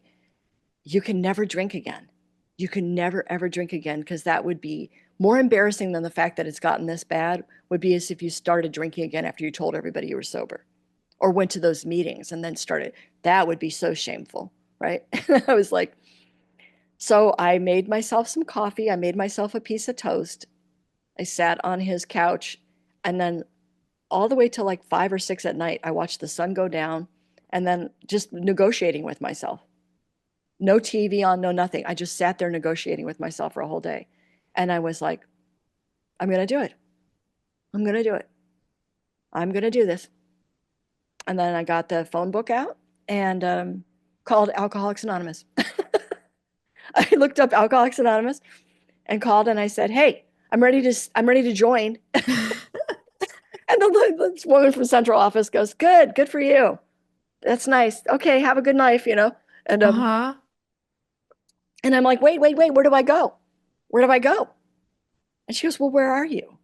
you can never drink again. You can never, ever drink again, because that would be more embarrassing than the fact that it's gotten this bad, would be as if you started drinking again after you told everybody you were sober or went to those meetings and then started. That would be so shameful, right? I was like, so I made myself some coffee. I made myself a piece of toast. I sat on his couch, and then all the way till like 5 or 6 at night, I watched the sun go down and then just negotiating with myself. No TV on, no nothing. I just sat there negotiating with myself for a whole day. And I was like, I'm going to do it. I'm going to do it. I'm going to do this. And then I got the phone book out and called Alcoholics Anonymous. I looked up Alcoholics Anonymous and called and I said, hey, I'm ready to join. And this woman from central office goes, good for you. That's nice. Okay, have a good life, And Uh-huh. and I'm like, wait, where do I go? Where do I go? And she goes, well, where are you?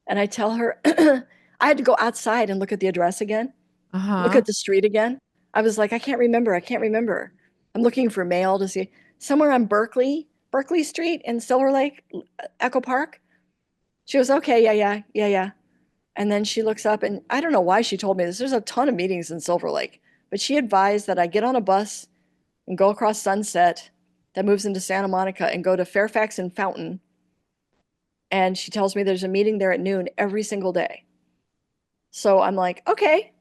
And I tell her, I had to go outside and look at the address again, look Uh-huh. at the street again. I was like, I can't remember. I'm looking for mail to see somewhere on Berkeley Street in Silver Lake, Echo Park. She goes, okay, yeah. And then she looks up, and I don't know why she told me this. There's a ton of meetings in Silver Lake, but she advised that I get on a bus and go across Sunset that moves into Santa Monica and go to Fairfax and Fountain. And she tells me there's a meeting there at noon every single day. So I'm like, okay.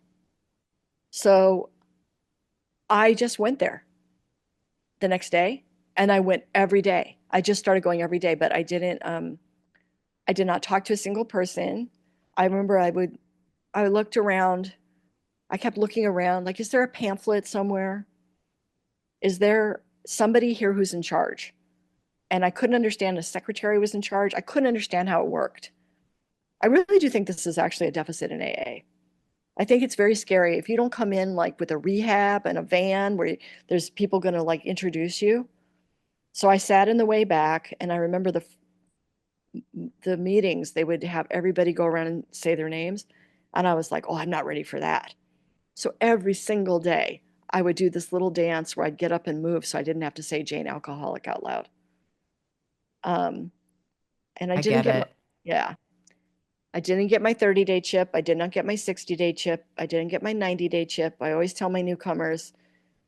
So I just went there the next day, and I went every day. I just started going every day, but I did not talk to a single person. I remember I looked around. I kept looking around, like, is there a pamphlet somewhere? Is there somebody here who's in charge? And I couldn't understand a secretary was in charge. I couldn't understand how it worked. I really do think this is actually a deficit in AA. I think it's very scary if you don't come in like with a rehab and a van where there's people going to like introduce you. So I sat in the way back, and I remember the meetings, they would have everybody go around and say their names. And I was like, oh, I'm not ready for that. So every single day, I would do this little dance where I'd get up and move so I didn't have to say Jane Alcoholic out loud. And I I didn't get get my, it. yeah, I didn't get my 30-day chip. I did not get my 60-day chip. I didn't get my 90-day chip. I always tell my newcomers,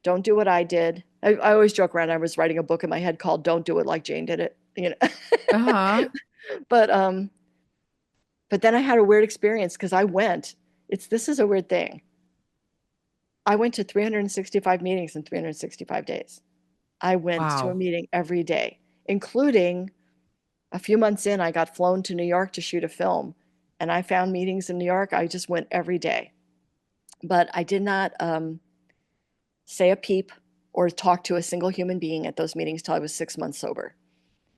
don't do what I did. I always joke around. I was writing a book in my head called Don't Do It Like Jane Did It. Uh-huh. But but then I had a weird experience because this is a weird thing. I went to 365 meetings in 365 days. I went to a Wow. meeting every day, including a few months in, I got flown to New York to shoot a film, and I found meetings in New York. I just went every day. But I did not say a peep or talk to a single human being at those meetings till I was 6 months sober.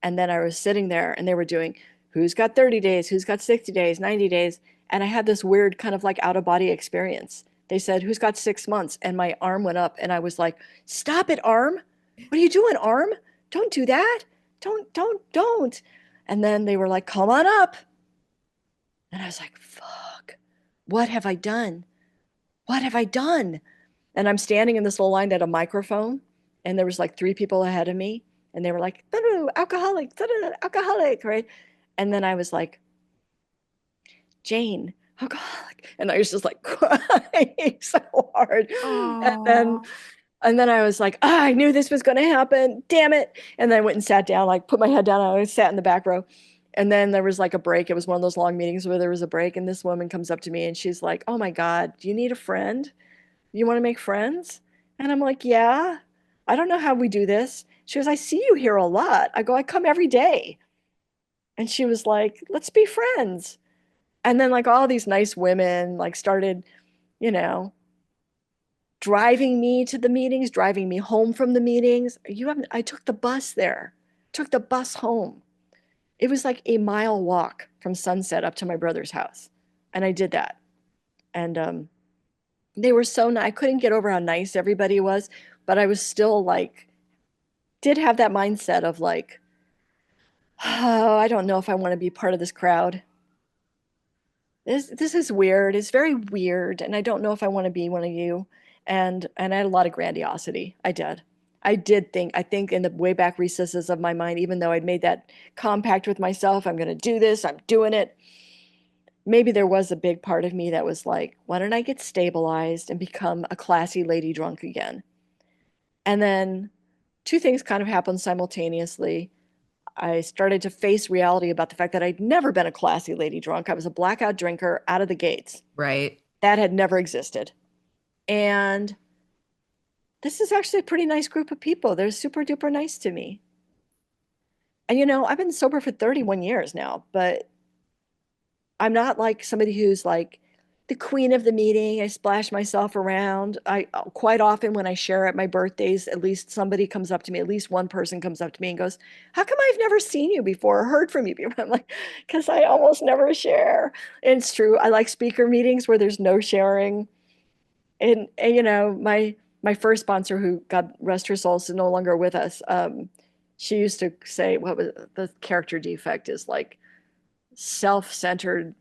And then I was sitting there and they were doing who's got 30 days, who's got 60 days, 90 days. And I had this weird kind of like out of body experience. They said, who's got 6 months? And my arm went up and I was like, stop it, arm. What are you doing, arm? Don't do that. Don't. And then they were like, come on up. And I was like, fuck, what have I done? What have I done? And I'm standing in this little line at a microphone, and there was like 3 people ahead of me, and they were like, alcoholic, alcoholic, right? And then I was like, Jane, alcoholic. And I was just like crying so hard. And then Oh. and then I was like, I knew this was going to happen. Damn it. And then I went and sat down, like put my head down. And I sat in the back row. And then there was like a break. It was one of those long meetings where there was a break, and this woman comes up to me and she's like, "Oh my God, do you need a friend? You want to make friends?" And I'm like, "Yeah. I don't know how we do this." She goes, "I see you here a lot." I go, "I come every day." And she was like, "Let's be friends." And then like all these nice women like started, you know, driving me to the meetings, driving me home from the meetings. I took the bus there, took the bus home. It was like a mile walk from Sunset up to my brother's house. And I did that. And they were so nice. I couldn't get over how nice everybody was, but I was still like, did have that mindset of like, oh, I don't know if I want to be part of this crowd. This is weird. It's very weird, and I don't know if I want to be one of you. And I had a lot of grandiosity. I did. I think in the way back recesses of my mind, even though I'd made that compact with myself, I'm going to do this, I'm doing it. Maybe there was a big part of me that was like, why don't I get stabilized and become a classy lady drunk again? And then two things kind of happened simultaneously. I started to face reality about the fact that I'd never been a classy lady drunk. I was a blackout drinker out of the gates. Right. That had never existed. And this is actually a pretty nice group of people. They're super duper nice to me. And I've been sober for 31 years now, but I'm not like somebody who's like the queen of the meeting. I splash myself around. I quite often when I share at my birthdays, at least somebody comes up to me, at least one person comes up to me and goes, "How come I've never seen you before or heard from you before?" I'm like, "Because I almost never share." And it's true. I like speaker meetings where there's no sharing. And my first sponsor, who God rest her soul, is no longer with us. She used to say, what was the character defect is like self-centered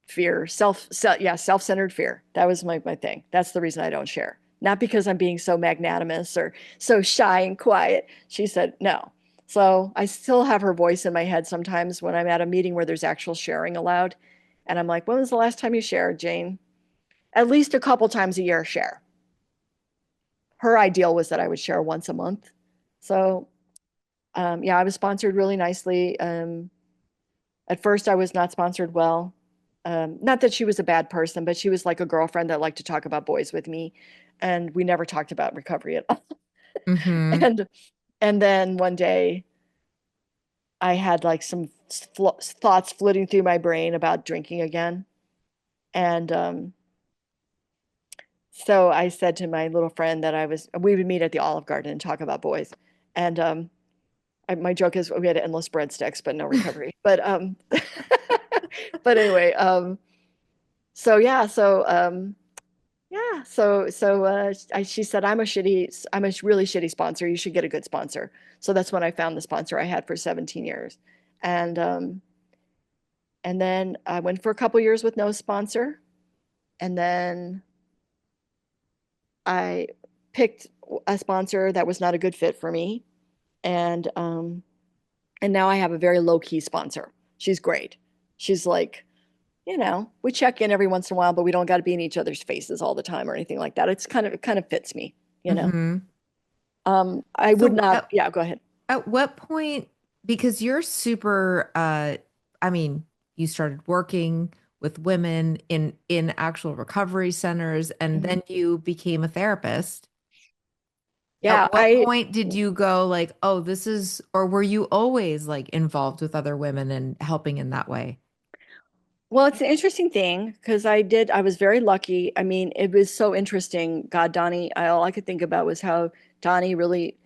fear, self-centered fear. That was my thing. That's the reason I don't share. Not because I'm being so magnanimous or so shy and quiet. She said no. So I still have her voice in my head sometimes when I'm at a meeting where there's actual sharing allowed. And I'm like, when was the last time you shared, Jane? At least a couple times a year, share. Her ideal was that I would share once a month. So yeah, I was sponsored really nicely. At first, I was not sponsored well. Not that she was a bad person, but she was like a girlfriend that liked to talk about boys with me, and we never talked about recovery at all. Mm-hmm. And and then one day, I had like some thoughts flitting through my brain about drinking again, and so I said to my little friend that we would meet at the Olive Garden and talk about boys, and my joke is we had endless breadsticks, but no recovery. But but anyway, so yeah, she said, I'm a really shitty sponsor. You should get a good sponsor. So that's when I found the sponsor I had for 17 years, and and then I went for a couple years with no sponsor, and then I picked a sponsor that was not a good fit for me, and now I have a very low key sponsor. She's great. She's like, we check in every once in a while, but we don't got to be in each other's faces all the time or anything like that. It kind of fits me, you know. Mm-hmm. I would So not, yeah, go ahead. at what point, because you're super, I mean, you started working with women in actual recovery centers, and Mhm. then you became a therapist. At Yeah, what point did you go like, oh, this is, or were you always like involved with other women and helping in that way? well, it's an interesting thing because I was very lucky. I mean, it was so interesting. God, Donnie, all I could think about was how Donnie really,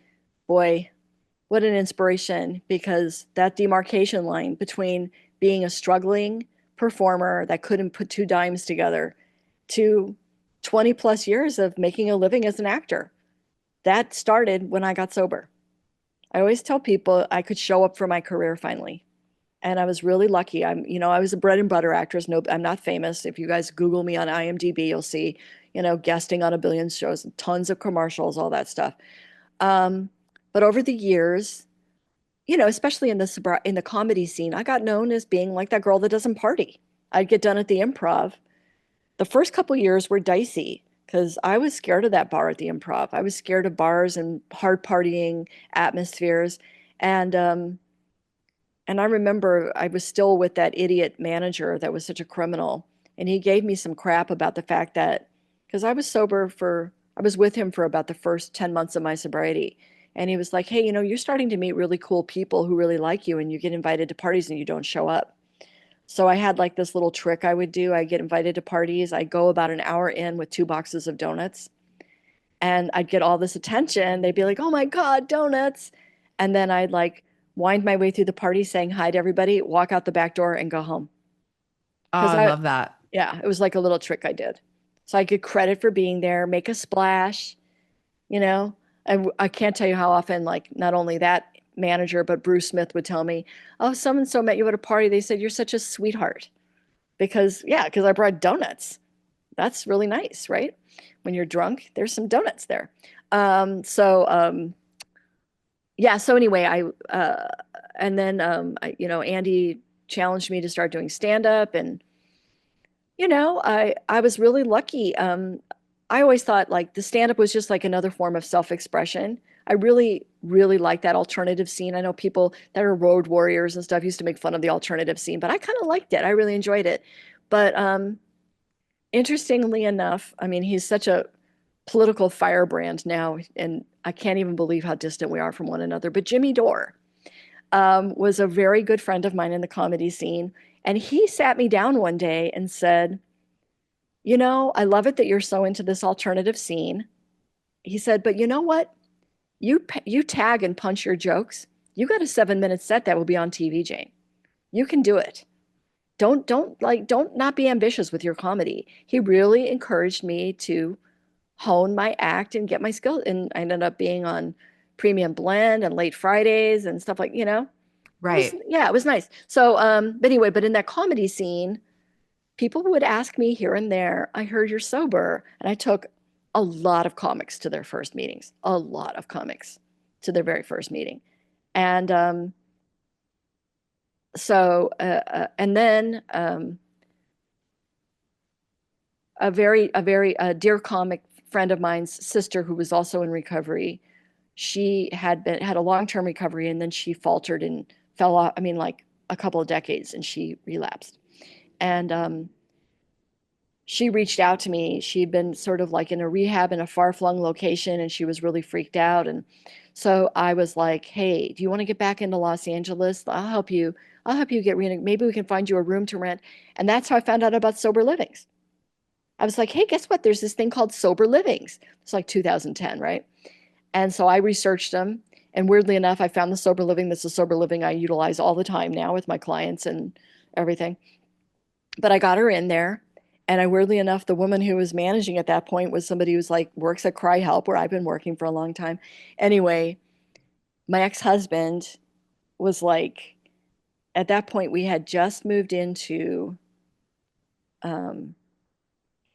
boy, what an inspiration because that demarcation line between being a struggling performer that couldn't put two dimes together to 20 plus years of making a living as an actor. That started when I got sober. I always tell people I could show up for my career finally. And I was really lucky. I was a bread and butter actress. No, I'm not famous. If you guys Google me on IMDb, you'll see, guesting on a billion shows, tons of commercials, all that stuff. Um, but over the years, especially in the comedy scene, I got known as being like that girl that doesn't party. I'd get done at the improv. The first couple years were dicey because I was scared of that bar at the improv. I was scared of bars and hard partying atmospheres. And And I remember I was still with that idiot manager that was such a criminal. And he gave me some crap about the fact that, because I was with him for about the first 10 months of my sobriety. And he was like, hey, you're starting to meet really cool people who really like you, and you get invited to parties and you don't show up. So I had like this little trick I would do. I get invited to parties. I go about an hour in with 2 boxes of donuts, and I'd get all this attention. They'd be like, oh my God, donuts. And then I'd like wind my way through the party saying hi to everybody, walk out the back door and go home. Oh, Because I love that. yeah, it was like a little trick I did. So I get credit for being there, make a splash, you know. I can't tell you how often, like, not only that manager, but Bruce Smith would tell me, oh, so and so met you at a party. They said you're such a sweetheart. Because I brought donuts. That's really nice, right? When you're drunk, there's some donuts there. Yeah, so anyway, and then Andy challenged me to start doing stand up, and I was really lucky. I always thought like the stand up was just like another form of self-expression. I really, really like that alternative scene. I know people that are road warriors and stuff used to make fun of the alternative scene, but I kind of liked it. I really enjoyed it. But interestingly enough, I mean, he's such a political firebrand now, and I can't even believe how distant we are from one another. But Jimmy Dore was a very good friend of mine in the comedy scene. And he sat me down one day and said, I love it that you're so into this alternative scene. He said, but you know what? You tag and punch your jokes. You got a 7-minute set that will be on TV, Jane. You can do it. Don't not be ambitious with your comedy. He really encouraged me to hone my act and get my skills. And I ended up being on Premium Blend and Late Fridays and stuff Right. it was nice. So, but in that comedy scene, people would ask me here and there, I heard you're sober. And I took a lot of comics to their first meetings, a lot of comics to their very first meeting. And and then a dear comic friend of mine's sister who was also in recovery, she had a long-term recovery, and then she faltered and fell off. I mean, like a couple of decades, and she relapsed. And she reached out to me. She'd been sort of like in a rehab in a far-flung location, and she was really freaked out. And so I was like, "Hey, do you want to get back into Los Angeles? I'll help you. I'll help you get maybe we can find you a room to rent." And that's how I found out about sober livings. I was like, "Hey, guess what? There's this thing called sober livings." It's like 2010, right? And so I researched them. And weirdly enough, I found the sober living. That's the sober living I utilize all the time now with my clients and everything. But I got her in there. And I weirdly enough, the woman who was managing at that point was somebody who's like works at Cry Help, where I've been working for a long time. Anyway, my ex-husband was like, at that point, we had just moved into, um,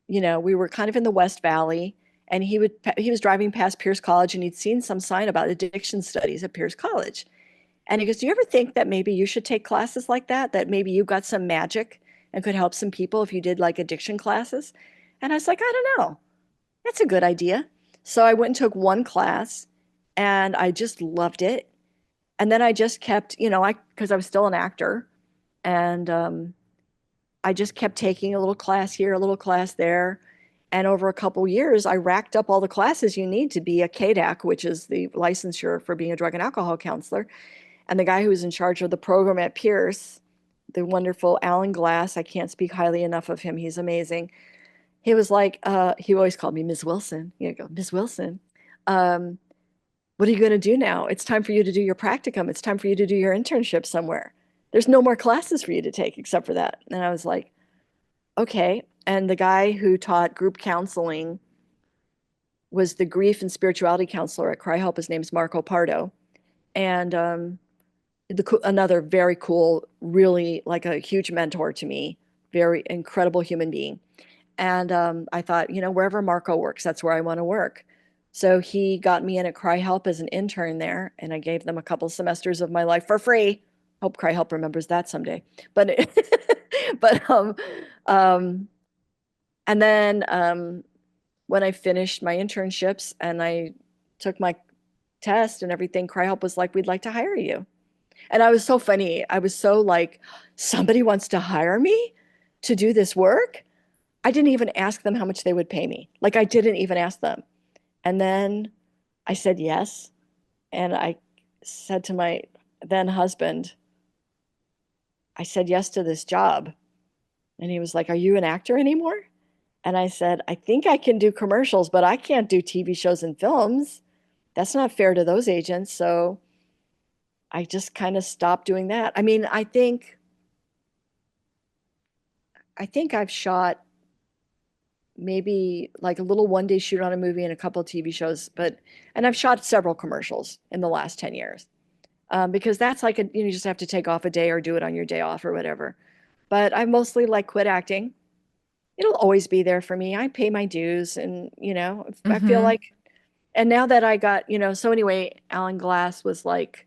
we were kind of in the West Valley, and he was driving past Pierce College, and he'd seen some sign about addiction studies at Pierce College. And he goes, "Do you ever think that maybe you should take classes like that? That maybe you got some magic and could help some people if you did like addiction classes?" And I was like, "I don't know. That's a good idea." So I went and took one class, and I just loved it. And then I just kept, because I was still an actor, and I just kept taking a little class here, a little class there. And over a couple years, I racked up all the classes you need to be a KDAC, which is the licensure for being a drug and alcohol counselor. And the guy who was in charge of the program at Pierce, the wonderful Alan Glass, I can't speak highly enough of him. He's amazing. He was like, he always called me Ms. Wilson. You go, "Ms. Wilson, um, what are you going to do now? It's time for you to do your practicum. It's time for you to do your internship somewhere. There's no more classes for you to take except for that." And I was like, okay. And the guy who taught group counseling was the grief and spirituality counselor at Cry Help. His name's Marco Pardo. And another very cool, really like a huge mentor to me, very incredible human being. And I thought, wherever Marco works, that's where I want to work. So he got me in at Cry Help as an intern there, and I gave them a couple semesters of my life for free. Hope Cry Help remembers that someday. But but and then when I finished my internships and I took my test and everything, Cry Help was like, "We'd like to hire you." And I was so funny. I was so like, somebody wants to hire me to do this work. I didn't even ask them how much they would pay me. Like I didn't even ask them. And then I said yes. And I said to my then husband, I said yes to this job. And he was like, "Are you an actor anymore?" And I said, "I think I can do commercials, but I can't do TV shows and films. That's not fair to those agents." So I just kind of stopped doing that. I mean, I think I've shot maybe like a little one day shoot on a movie and a couple of TV shows, and I've shot several commercials in the last 10 years. Because that's like you just have to take off a day or do it on your day off or whatever. But I mostly like quit acting. It'll always be there for me. I pay my dues and, I feel Mm-hmm. like, and now that I got, so anyway, Alan Glass was like,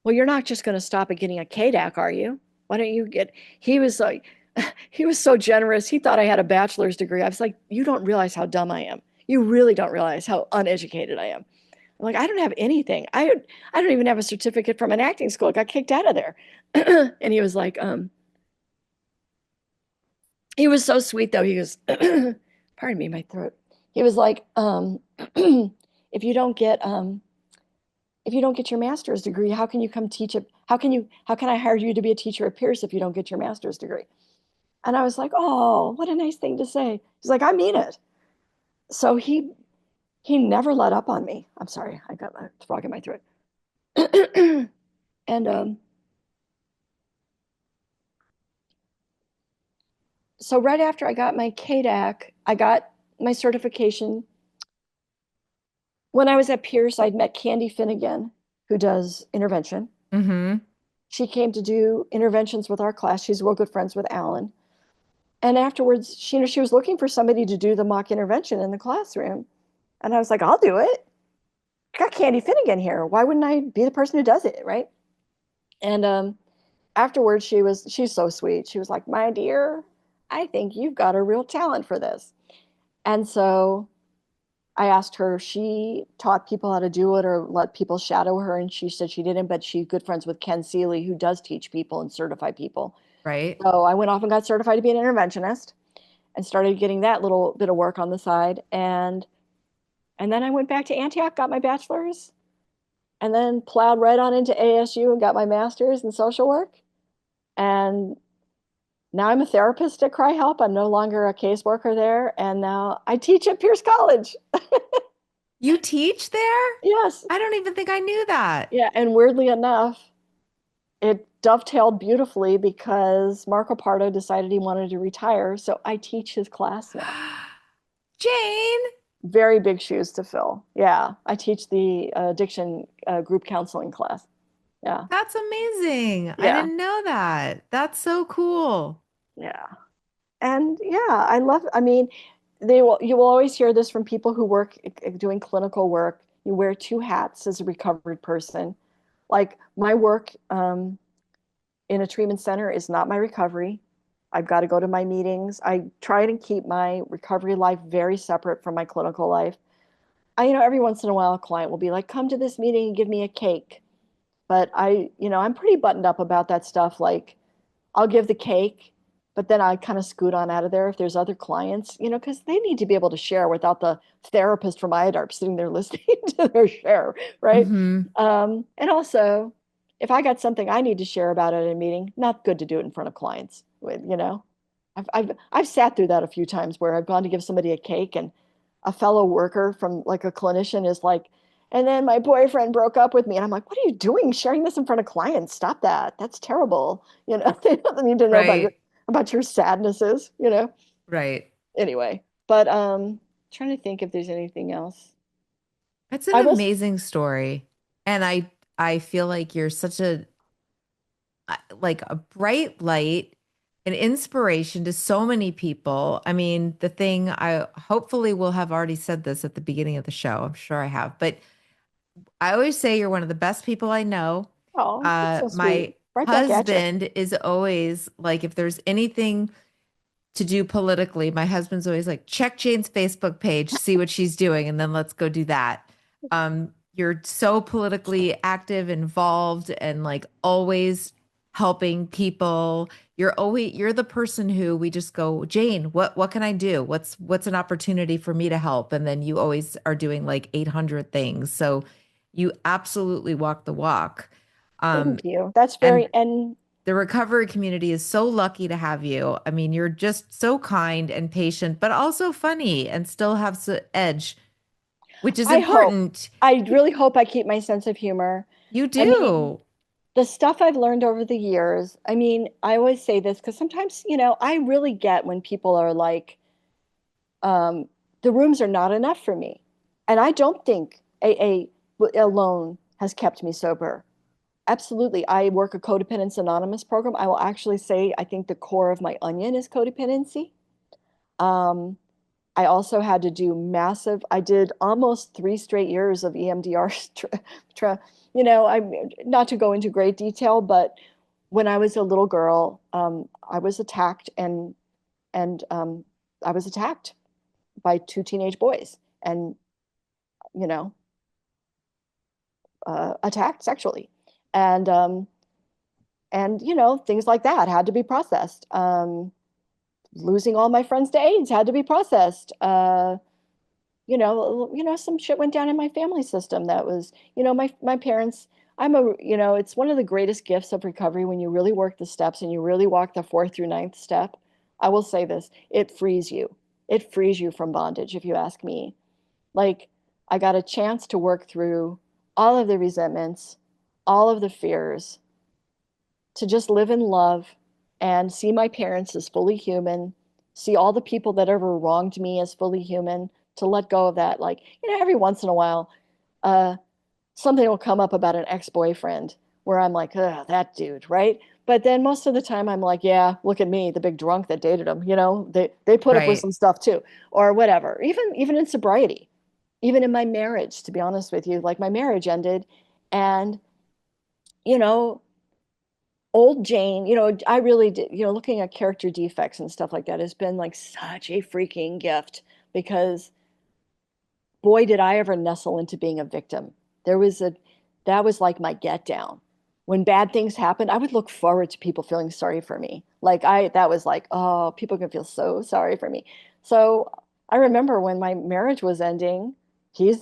"Well, you're not just going to stop at getting a KDAC, are you? Why don't you get," he was like, he was so generous. He thought I had a bachelor's degree. I was like, "You don't realize how dumb I am. You really don't realize how uneducated I am." I'm like, "I don't have anything. I don't even have a certificate from an acting school. I got kicked out of there." And he was like, he was so sweet though. He goes, pardon me, my throat. He was like, if you don't get your master's degree, how can you come teach it? How can I hire you to be a teacher at Pierce if you don't get your master's degree? And I was like, "Oh, what a nice thing to say." He's like, "I mean it." So he never let up on me. I'm sorry, I got a frog in my throat. And so right after I got my KDAC, I got my certification. When I was at Pierce, I'd met Candy Finnegan, who does intervention. Mm-hmm. She came to do interventions with our class. She's real good friends with Alan. And afterwards, she was looking for somebody to do the mock intervention in the classroom. And I was like, "I'll do it. I got Candy Finnegan here. Why wouldn't I be the person who does it, right?" And afterwards, she's so sweet. She was like, "My dear, I think you've got a real talent for this." And so I asked her if she taught people how to do it or let people shadow her, and she said she didn't, but she's good friends with Ken Seeley, who does teach people and certify people. Right. So I went off and got certified to be an interventionist and started getting that little bit of work on the side. And then I went back to Antioch, got my bachelor's, and then plowed right on into ASU and got my master's in social work. And now I'm a therapist at Cry Help. I'm no longer a caseworker there. And now I teach at Pierce College. You teach there? Yes. I don't even think I knew that. Yeah. And weirdly enough, it dovetailed beautifully because Marco Pardo decided he wanted to retire. So I teach his class now. Jane, Very big shoes to fill. Yeah. I teach the addiction group counseling class. Yeah. that's amazing. I Yeah. didn't know that. That's so cool. Yeah. And yeah, I mean, you will always hear this from people who work doing clinical work. You wear two hats as a recovered person. Like my work in a treatment center is not my recovery. I've got to go to my meetings. I try to keep my recovery life very separate from my clinical life. Every once in a while, a client will be like, "Come to this meeting and give me a cake." But I'm pretty buttoned up about that stuff. Like, I'll give the cake, but then I kind of scoot on out of there if there's other clients, because they need to be able to share without the therapist from IADARP sitting there listening to their share, right? Mm-hmm. And also, if I got something I need to share about at a meeting, not good to do it in front of clients. I've sat through that a few times where I've gone to give somebody a cake and a fellow worker from like a clinician is like, "And then my boyfriend broke up with me." And I'm like, "What are you doing sharing this in front of clients? Stop that. That's terrible." They don't need to know about Right. your sadnesses. Right. Anyway, but trying to think if there's anything else. It's an I was amazing story. And I feel like you're such like a bright light, an inspiration to so many people. I mean, the thing I hopefully will have already said this at the beginning of the show. I'm sure I have, but I always say you're one of the best people I know. Oh, that's so sweet. My Right back at you. husband is always like, if there's anything to do politically, my husband's always like, check Jane's Facebook page, see what she's doing, and then let's go do that. you're so politically active, involved, and like always helping people. You're the person who we just go, Jane, what can I do? What's an opportunity for me to help? And then you always are doing like 800 things. So you absolutely walk the walk. Um, Thank you. That's and very, and the recovery community is so lucky to have you. I mean, you're just so kind and patient, but also funny and still have some edge, which is I hope, important. I really hope I keep my sense of humor. You I mean, do. the stuff I've learned over the years, I mean, I always say this because sometimes, I really get when people are like, um, the rooms are not enough for me. And I don't think alone has kept me sober. Absolutely. I work a Codependence Anonymous program. I will actually say I think the core of my onion is codependency. Um, I also had to do I did almost 3 straight years of EMDR. I'm not to go into great detail, but when I was a little girl, I was attacked and I was attacked by two teenage boys and, you know, attacked sexually. And, um, and things like that had to be processed. Losing all my friends to AIDS had to be processed. Some shit went down in my family system that was, my parents, it's one of the greatest gifts of recovery when you really work the steps and you really walk the fourth through ninth step. I will say this, it frees you. It frees you from bondage, if you ask me. Like, I got a chance to work through all of the resentments, all of the fears, to just live in love and see my parents as fully human, see all the people that ever wronged me as fully human, to let go of that. Like, every once in a while, uh, something will come up about an ex-boyfriend where I'm like, ugh, that dude, right? But then most of the time I'm like, yeah, look at me, the big drunk that dated him. They put up with Right. some stuff too, or whatever. Even in sobriety, even in my marriage, to be honest with you, like my marriage ended, and you know, old Jane, I really did, looking at character defects and stuff like that has been like such a freaking gift because boy, did I ever nestle into being a victim. There was a, that was like my get down. When bad things happened, I would look forward to people feeling sorry for me. That was like, oh, people can feel so sorry for me. So I remember when my marriage was ending, he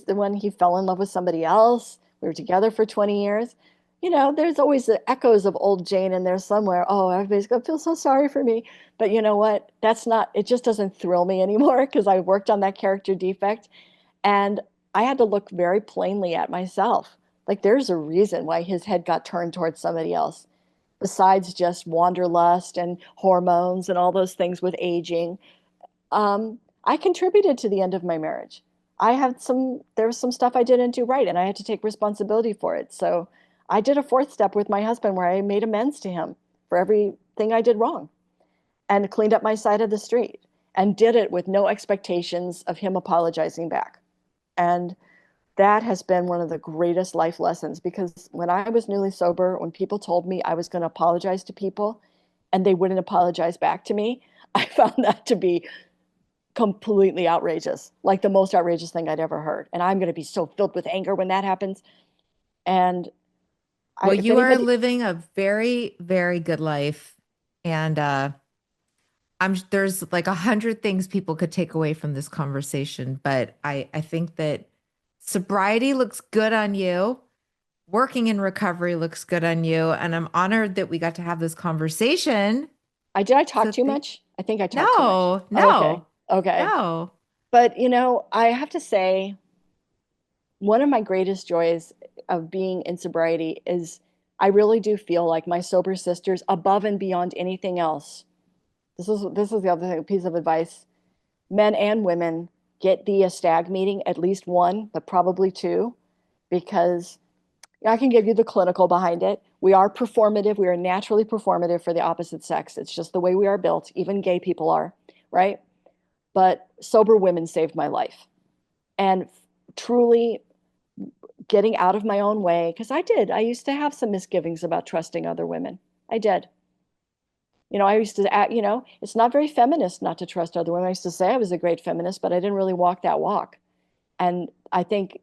fell in love with somebody else. We were together for 20 years. There's always the echoes of old Jane in there somewhere. Oh, everybody's gonna feel so sorry for me. But you know what? It just doesn't thrill me anymore because I worked on that character defect. And I had to look very plainly at myself. Like there's a reason why his head got turned towards somebody else, besides just wanderlust and hormones and all those things with aging. I contributed to the end of my marriage. There was some stuff I didn't do right, and I had to take responsibility for it. So I did a fourth step with my husband where I made amends to him for everything I did wrong and cleaned up my side of the street and did it with no expectations of him apologizing back. And that has been one of the greatest life lessons because when I was newly sober, when people told me I was going to apologize to people and they wouldn't apologize back to me, I found that to be completely outrageous, like the most outrageous thing I'd ever heard. And I'm going to be so filled with anger when that happens. And Well, if you are anybody, living a very, very good life. And there's like 100 things people could take away from this conversation, but I think that sobriety looks good on you. Working in recovery looks good on you. And I'm honored that we got to have this conversation. I talk So too thank much? I think I talk too much. No, Oh, okay. no, Okay. no. But, I have to say, one of my greatest joys of being in sobriety is I really do feel like my sober sisters, above and beyond anything else. This is the other piece of advice. Men and women get the stag meeting, at least one, but probably two, because I can give you the clinical behind it. We are performative. We are naturally performative for the opposite sex. It's just the way we are built. Even gay people are, right? But sober women saved my life. And truly getting out of my own way, because I did. I used to have some misgivings about trusting other women. I did. I used to act, it's not very feminist not to trust other women. I used to say I was a great feminist, but I didn't really walk that walk. And I think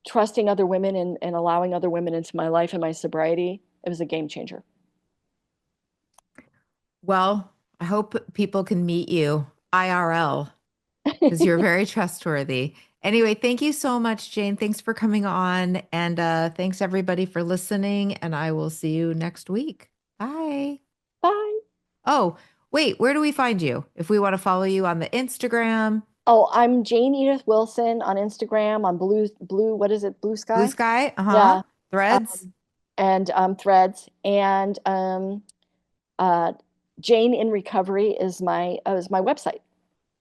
trusting other women and allowing other women into my life and my sobriety, it was a game changer. Well, I hope people can meet you IRL because you're very trustworthy. Anyway, thank you so much, Jane. Thanks for coming on. And thanks everybody for listening. And I will see you next week. Bye. Bye. Oh, wait, where do we find you? If we want to follow you on the Instagram, Oh, I'm Jane Edith Wilson on Instagram, on what is it? Blue Blue Sky? Sky, Yeah. Threads. And Threads. And Jane in Recovery is my website.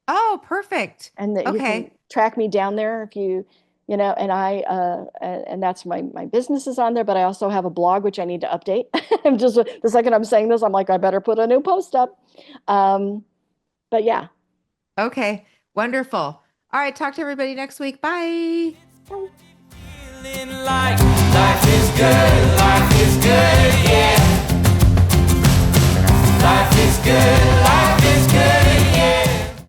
Oh, perfect. And that you can Okay. track me down there if and and that's my business is on there, but I also have a blog which I need to update. I'm just the second I'm saying this, I'm like, I better put a new post up. But yeah. Okay. Wonderful. All right. Talk to everybody next week. Bye. Feeling like life is good, yeah. Life is good,